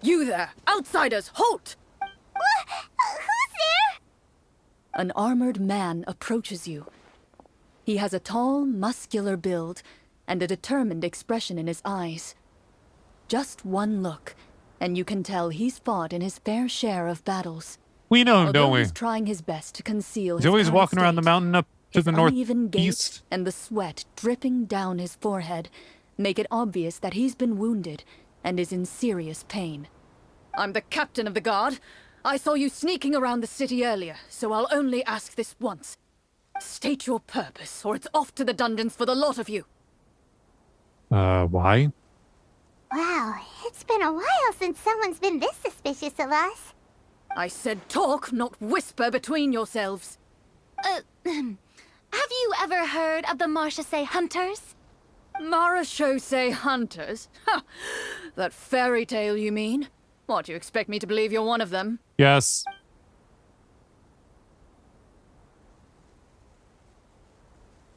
You there, outsiders, halt! Who's there? An armored man approaches you. He has a tall, muscular build and a determined expression in his eyes. Just one look, and you can tell he's fought in his fair share of battles. We know him, Although don't we? he's trying his best to conceal He's his always current walking around the state, mountain up to his the uneven gait northeast. and the sweat dripping down his forehead make it obvious that he's been wounded and is in serious pain. I'm the captain of the guard. I saw you sneaking around the city earlier, so I'll only ask this once. State your purpose, or it's off to the dungeons for the lot of you. Why? Wow, it's been a while since someone's been this suspicious of us. I said talk, not whisper between yourselves. Have you ever heard of the Marchese Hunters? Marachose hunters? Ha! That fairy tale, you mean? What, you expect me to believe you're one of them? Yes.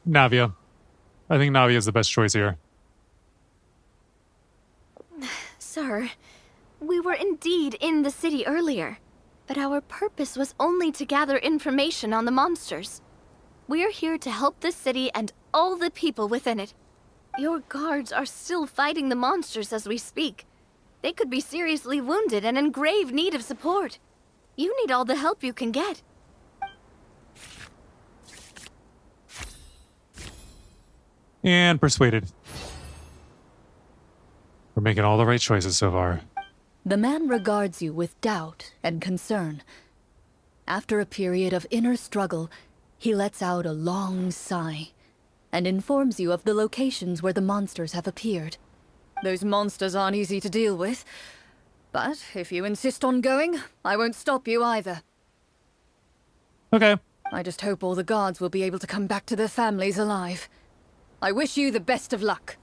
Navia. I think Navia is the best choice here. Sir, we were indeed in the city earlier, but our purpose was only to gather information on the monsters. We're here to help the city and all the people within it. Your guards are still fighting the monsters as we speak. They could be seriously wounded and in grave need of support. You need all the help you can get. And persuaded. We're making all the right choices so far. The man regards you with doubt and concern. After a period of inner struggle, he lets out a long sigh and informs you of the locations where the monsters have appeared. Those monsters aren't easy to deal with, but if you insist on going, I won't stop you either. Okay. I just hope all the guards will be able to come back to their families alive. I wish you the best of luck.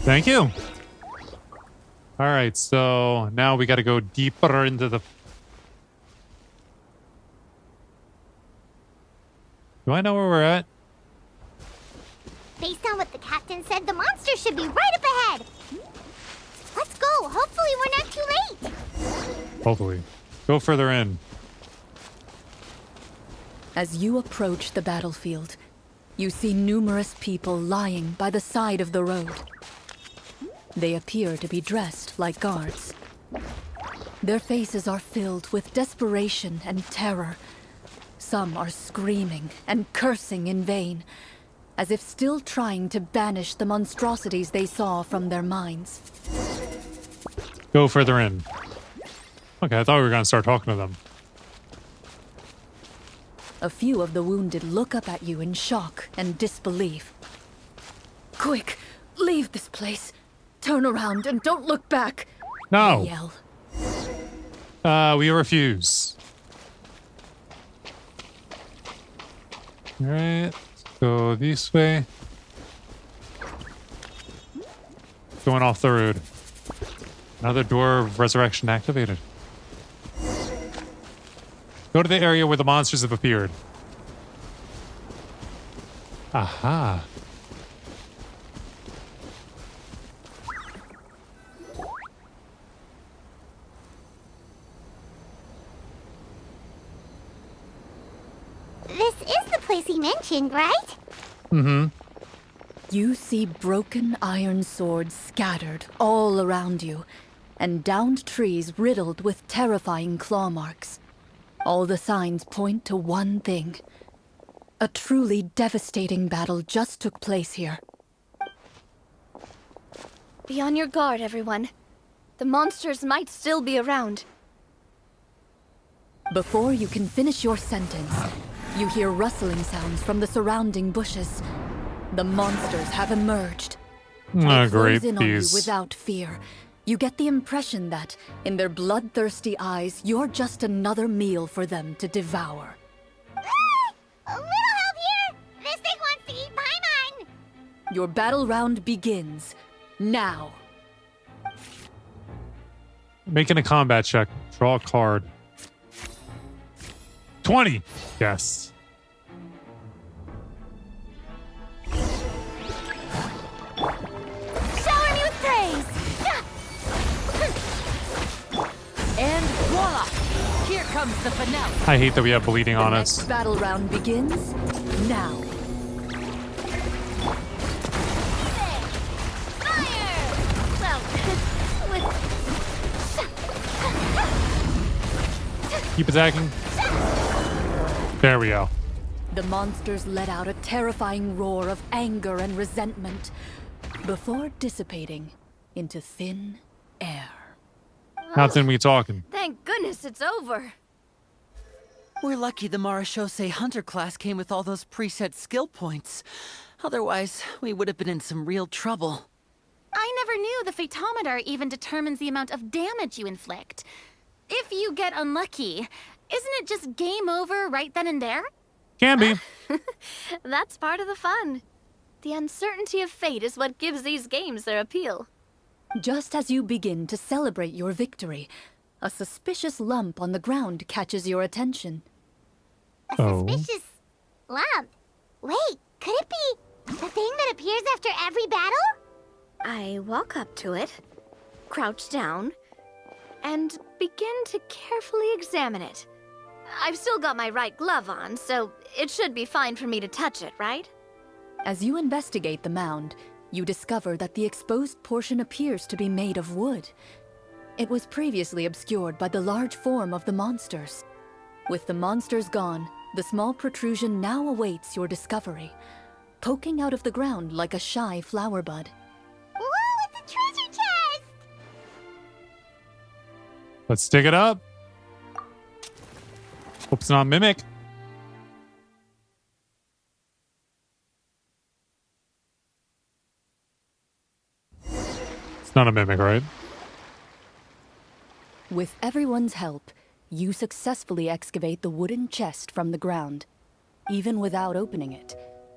Thank you. All right, so now we got to go deeper into the... Do I know where we're at? Based on what the captain said, the monster should be right up ahead. Let's go. Hopefully we're not too late. Hopefully. Go further in. As you approach the battlefield, you see numerous people lying by the side of the road. They appear to be dressed like guards. Their faces are filled with desperation and terror. Some are screaming and cursing in vain, as if still trying to banish the monstrosities they saw from their minds. Go further in. Okay, I thought we were going to start talking to them. A few of the wounded look up at you in shock and disbelief. Quick, leave this place. Turn around and don't look back. No. They yell. We refuse. All right, go this way. Going off the road. Another door of resurrection activated. Go to the area where the monsters have appeared. Aha. This is the place he mentioned, right? Mm-hmm. You see broken iron swords scattered all around you, and downed trees riddled with terrifying claw marks. All the signs point to one thing. A truly devastating battle just took place here. Be on your guard, everyone. The monsters might still be around. Before you can finish your sentence, You hear rustling sounds from the surrounding bushes. The monsters have emerged. They Great close in on you piece. without fear. You get the impression that, in their bloodthirsty eyes, you're just another meal for them to devour. A little help here! This thing wants to eat Paimon! Your battle round begins now. Making a combat check. Draw a card. 20. Yes. Shower me with praise! And voila! Here comes the finale. I hate that we have bleeding The on next us. battle round begins now. Fire! Well, with Keep attacking. There we go. The monsters let out a terrifying roar of anger and resentment before dissipating into thin air. How thin we talking? Thank goodness it's over. We're lucky the Marashose Hunter class came with all those preset skill points. Otherwise, we would have been in some real trouble. I never knew the Fatometer even determines the amount of damage you inflict. If you get unlucky, isn't it just game over right then and there? Can be. That's part of the fun. The uncertainty of fate is what gives these games their appeal. Just as you begin to celebrate your victory, a suspicious lump on the ground catches your attention. A Oh. suspicious lump. Wait, could it be the thing that appears after every battle? I walk up to it, crouch down, and begin to carefully examine it. I've still got my right glove on, so it should be fine for me to touch it, right? As you investigate the mound, you discover that the exposed portion appears to be made of wood. It was previously obscured by the large form of the monsters. With the monsters gone, the small protrusion now awaits your discovery, poking out of the ground like a shy flower bud. Whoa, it's a treasure chest! Let's dig it up. Hope it's not Mimic. It's not a Mimic, right? With everyone's help, you successfully excavate the wooden chest from the ground. Even without opening it,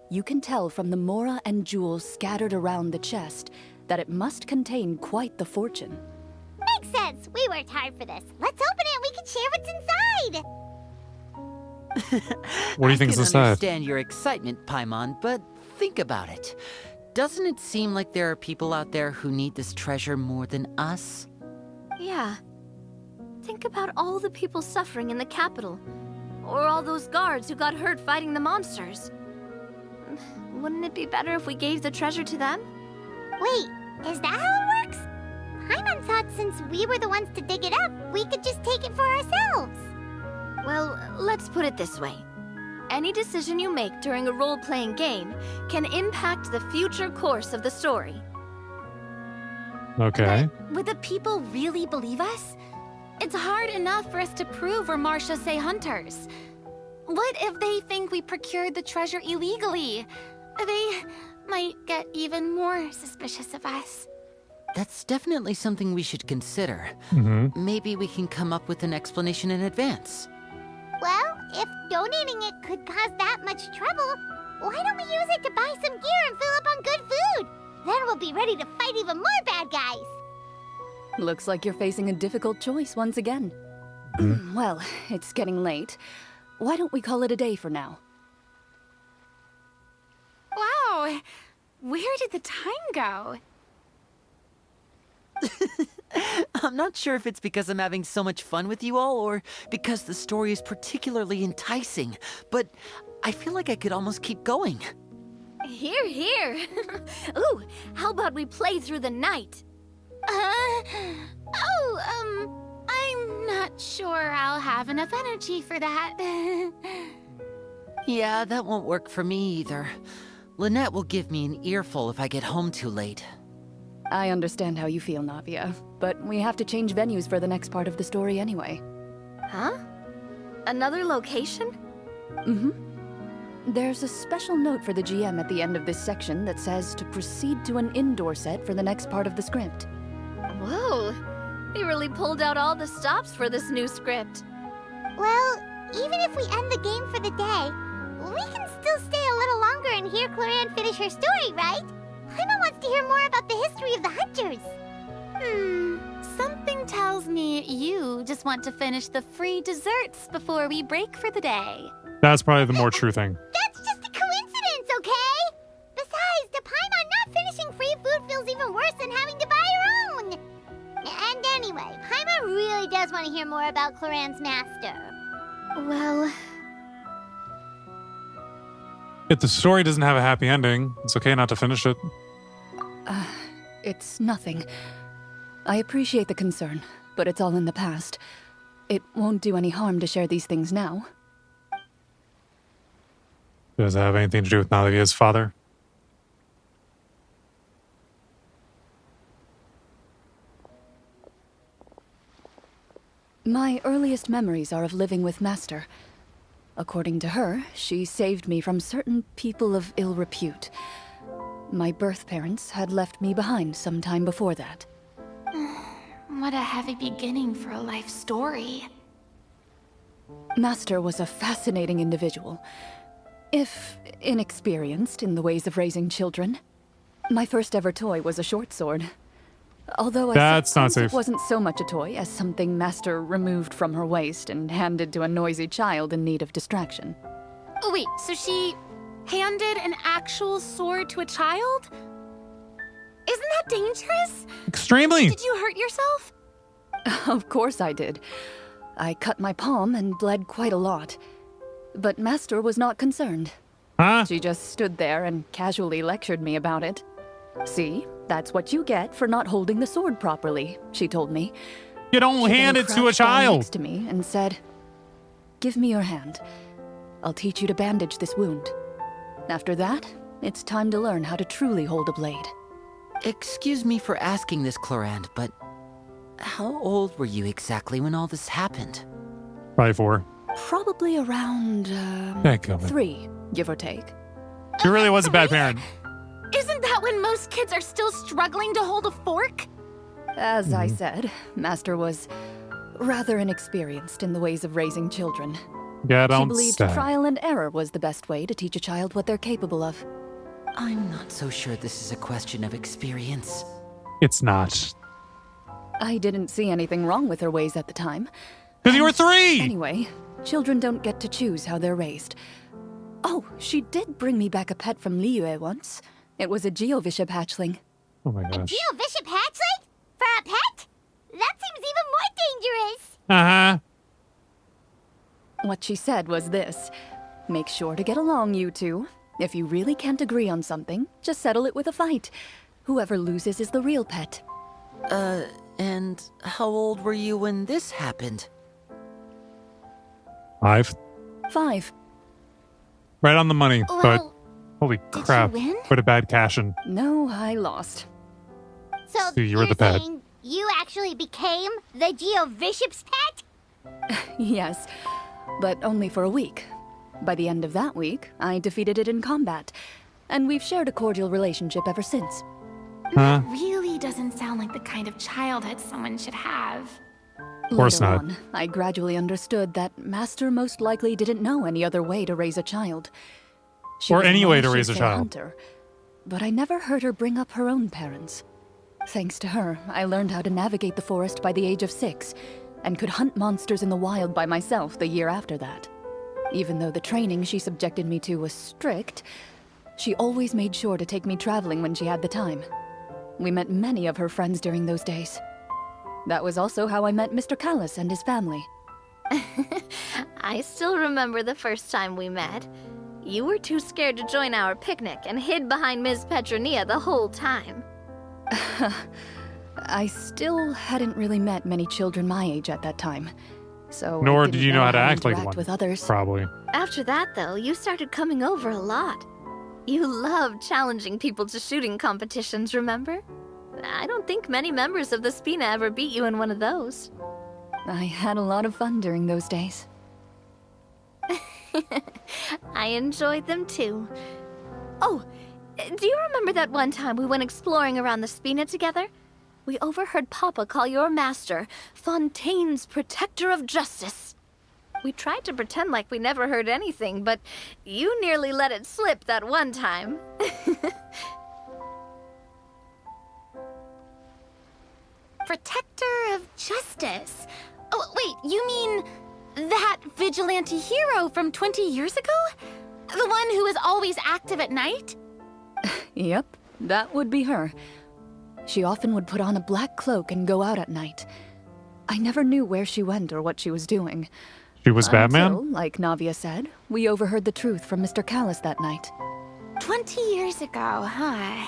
you can tell from the mora and jewels scattered around the chest that it must contain quite the fortune. Makes sense. We worked hard for this. Let's open it and we can share what's inside. What do you think is I can inside? understand your excitement, Paimon, but think about it. Doesn't it seem like there are people out there who need this treasure more than us? Yeah. Think about all the people suffering in the capital. Or all those guards who got hurt fighting the monsters. Wouldn't it be better if we gave the treasure to them? Wait, is that how it works? Paimon thought since we were the ones to dig it up, we could just take it for ourselves. Well, let's put it this way. Any decision you make during a role-playing game can impact the future course of the story. Okay. But would the people really believe us? It's hard enough for us to prove we're Marashose hunters. What if they think we procured the treasure illegally? They might get even more suspicious of us. That's definitely something we should consider. Maybe we can come up with an explanation in advance. Well, if donating it could cause that much trouble, why don't we use it to buy some gear and fill up on good food? Then we'll be ready to fight even more bad guys. Looks like you're facing a difficult choice once again. Well, it's getting late. Why don't we call it a day for now? Wow, where did the time go? I'm not sure if it's because I'm having so much fun with you all or because the story is particularly enticing, but I feel like I could almost keep going. Here, here. Ooh, how about we play through the night? I'm not sure I'll have enough energy for that. Yeah, that won't work for me either. Lynette will give me an earful if I get home too late. I understand how you feel, Navia, but we have to change venues for the next part of the story anyway. Huh? Another location? Mm-hmm. There's a special note for the GM at the end of this section that says to proceed to an indoor set for the next part of the script. Whoa, they really pulled out all the stops for this new script. Well, even if we end the game for the day, we can still stay a little longer and hear Cloran finish her story, right? Paimon wants to hear more about the history of the Hunters. Something tells me you just want to finish the free desserts before we break for the day. That's probably the more true thing. That's just a coincidence, okay? Besides, to Paimon, not finishing free food feels even worse than having to buy her own. And anyway, Paimon really does want to hear more about Cloran's master. Well, If the story doesn't have a happy ending, it's okay not to finish it. It's nothing. I appreciate the concern, but it's all in the past. It won't do any harm to share these things now. Does it have anything to do with Nalia's father? My earliest memories are of living with Master. According to her, she saved me from certain people of ill repute. My birth parents had left me behind some time before that. What a heavy beginning for a life story. Master was a fascinating individual, if inexperienced in the ways of raising children. My first ever toy was a short sword. Although That's not suppose safe. it wasn't so much a toy as something Master removed from her waist and handed to a noisy child in need of distraction. Oh wait, so she handed an actual sword to a child? Isn't that dangerous? Extremely! Did you hurt yourself? Of course I did. I cut my palm and bled quite a lot. But Master was not concerned. Huh? She just stood there and casually lectured me about it. See, that's what you get for not holding the sword properly, she told me. You don't She hand then it to a crouched down child. next to me and said, "Give me your hand. I'll teach you to bandage this wound. After that, it's time to learn how to truly hold a blade." Excuse me for asking this, Clorand, but how old were you exactly when all this happened? Probably 4. Probably around, Dadgummit. 3, give or take. She really was a bad parent. Isn't that when most kids are still struggling to hold a fork? As I said, Master was rather inexperienced in the ways of raising children. Yeah, She don't believed say. trial and error was the best way to teach a child what they're capable of. I'm not so sure this is a question of experience. It's not. I didn't see anything wrong with her ways at the time. Because you were 3! Anyway, children don't get to choose how they're raised. Oh, she did bring me back a pet from Liyue once. It was a Geovishap hatchling. Oh my A gosh. Geovishap hatchling? For a pet? That seems even more dangerous. Uh-huh. What she said was this: make sure to get along, you two. If you really can't agree on something, just settle it with a fight. Whoever loses is the real pet. And how old were you when this happened? 5. 5. Right on the money, but Well, holy did crap. you win? What a bad cash-in. No, I lost. So So you were you're the pet. saying you actually became the Geovishap's pet? Yes, but only for a week. By the end of that week, I defeated it in combat, and we've shared a cordial relationship ever since. Huh? really doesn't sound like the kind of childhood someone should have. Of course Later not. on, I gradually understood that Master most likely didn't know any other way to raise a child. She Or was any way to Mara raise a Shisei child. Hunter, but I never heard her bring up her own parents. Thanks to her, I learned how to navigate the forest by the age of 6, and could hunt monsters in the wild by myself the year after that. Even though the training she subjected me to was strict, she always made sure to take me traveling when she had the time. We met many of her friends during those days. That was also how I met Mr. Callis and his family. I still remember the first time we met. You were too scared to join our picnic and hid behind Ms. Petronia the whole time. I still hadn't really met many children my age at that time, so I Nor didn't did you know how to act like interact one. with others. Probably. After that, though, you started coming over a lot. You loved challenging people to shooting competitions, remember? I don't think many members of the Spina ever beat you in one of those. I had a lot of fun during those days. I enjoyed them too. Oh, do you remember that one time we went exploring around the Spina together? We overheard Papa call your master Fontaine's Protector of Justice. We tried to pretend like we never heard anything, but you nearly let it slip that one time. Protector of Justice. Oh, wait, you mean that vigilante hero from 20 years ago? The one who is always active at night? Yep, that would be her. She often would put on a black cloak and go out at night. I never knew where she went or what she was doing. She was Batman? Until, like Navia said, we overheard the truth from Mr. Callis that night. 20 years ago, huh?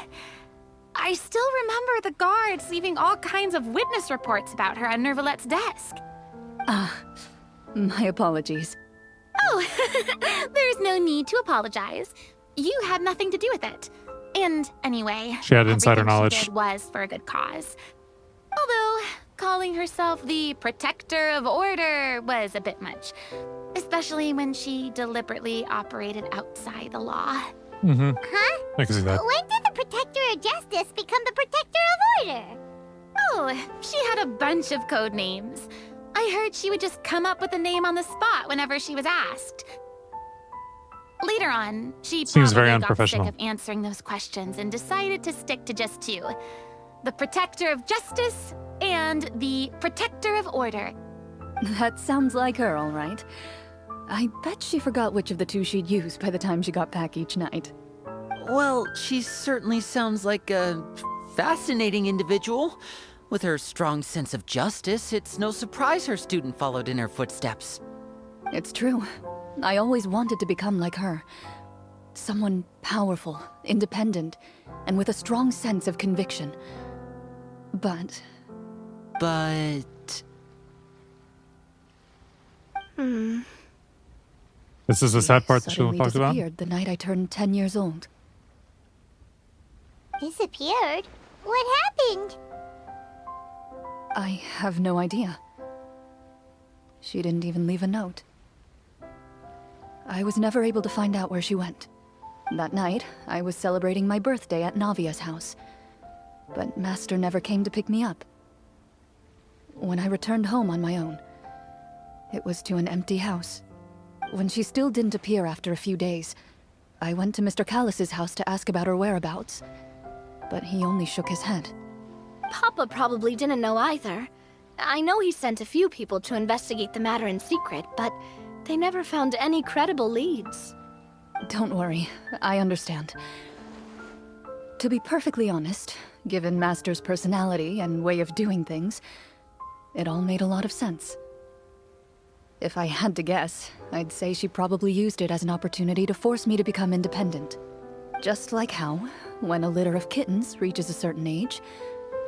I still remember the guards leaving all kinds of witness reports about her on Nervalette's desk. My apologies. Oh, there's no need to apologize. You had nothing to do with it. And anyway, She had insider everything knowledge. she did was for a good cause. Although, calling herself the Protector of Order was a bit much. Especially when she deliberately operated outside the law. Mm-hmm. Huh? I can see that. When did the Protector of Justice become the Protector of Order? Oh, she had a bunch of code names. I heard she would just come up with a name on the spot whenever she was asked. Later on, she Seems very probably got unprofessional. sick of answering those questions and decided to stick to just two. The Protector of Justice and the Protector of Order. That sounds like her, all right. I bet she forgot which of the two she'd use by the time she got back each night. Well, she certainly sounds like a fascinating individual. With her strong sense of justice, it's no surprise her student followed in her footsteps. It's true. I always wanted to become like her. Someone powerful, independent, and with a strong sense of conviction. But This is the sad part that she suddenly talked about. disappeared the night I turned 10 years old. Disappeared? What happened? I have no idea. She didn't even leave a note. I was never able to find out where she went. That night, I was celebrating my birthday at Navia's house. But Master never came to pick me up. When I returned home on my own, it was to an empty house. When she still didn't appear after a few days, I went to Mr. Callis's house to ask about her whereabouts. But he only shook his head. Papa probably didn't know either. I know he sent a few people to investigate the matter in secret, but they never found any credible leads. Don't worry, I understand. To be perfectly honest, given Master's personality and way of doing things, it all made a lot of sense. If I had to guess, I'd say she probably used it as an opportunity to force me to become independent. Just like how, when a litter of kittens reaches a certain age,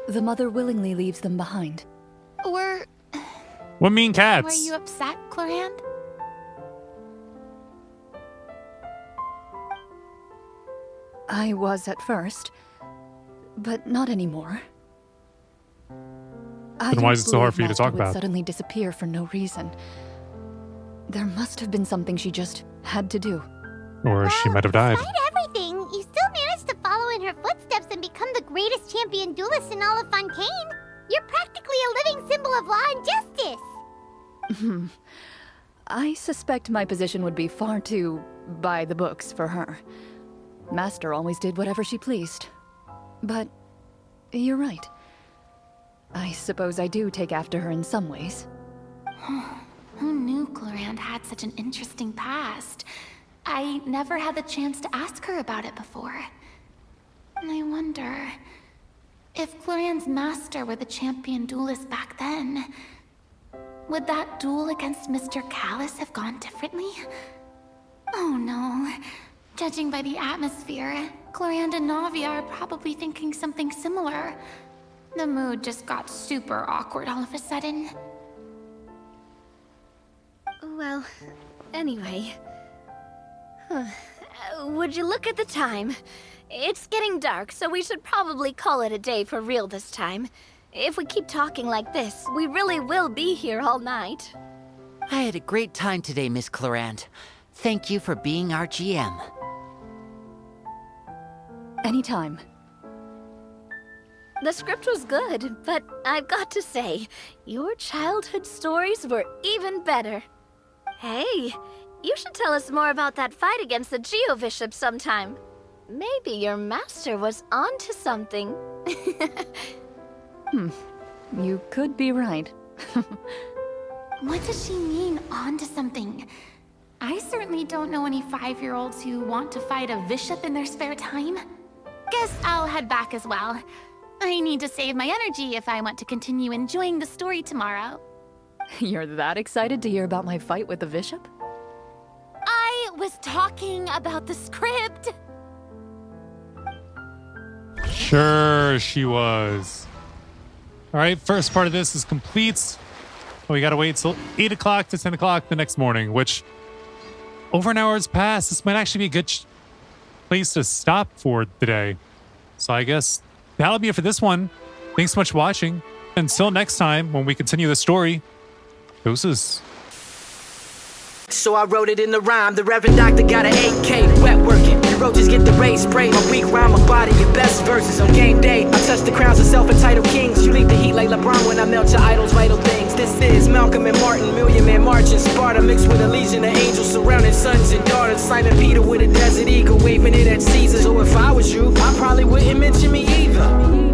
the mother willingly leaves them behind. Were What mean cats? you upset, Clorand? I was at first, but not anymore. Then why is it so hard for you to talk Would about? suddenly disappear for no reason. There must have been something she just had to do. Or she might have died. Despite everything, you still managed to follow in her footsteps and become the greatest champion duelist in all of Fontaine. You're practically a living symbol of law and justice. I suspect my position would be far too by the books for her. Master always did whatever she pleased. But you're right. I suppose I do take after her in some ways. Who knew Clorand had such an interesting past? I never had the chance to ask her about it before. And I wonder if Clorand's master were the champion duelist back then, would that duel against Mr. Callis have gone differently? Oh no. Judging by the atmosphere, Clorand and Navia are probably thinking something similar. The mood just got super awkward all of a sudden. Well, anyway. Would you look at the time? It's getting dark, so we should probably call it a day for real this time. If we keep talking like this, we really will be here all night. I had a great time today, Miss Clorand. Thank you for being our GM. Anytime. The script was good, but I've got to say, your childhood stories were even better. Hey, you should tell us more about that fight against the Geo-Bishop sometime. Maybe your master was onto something. You could be right. What does she mean, onto something? I certainly don't know any 5-year-olds who want to fight a bishop in their spare time. Guess I'll head back as well. I need to save my energy if I want to continue enjoying the story tomorrow. You're that excited to hear about my fight with the bishop? I was talking about the script. Sure, she was. All right, first part of this is complete. We gotta wait till 8 o'clock to 10 o'clock the next morning, which over an hour has passed. This might actually be a good place to stop for today. So I guess that'll be it for this one. Thanks so much for watching. Until next time, when we continue the story, deuces. So I wrote it in the rhyme. The Reverend Doctor got an 8K, wet working. The roaches get the rays sprayed. My weak rhyme, my body, your best verses on game day. I touch the crowns of self-entitled kings. You leave the heat like LeBron when I melt your idols' vital things. This is Malcolm and Martin, Million Man March in Sparta, mixed with a legion of angels surrounding sons and daughters. Simon Peter with a desert eagle, waving it at Caesar. So if I was you, I probably wouldn't mention me either.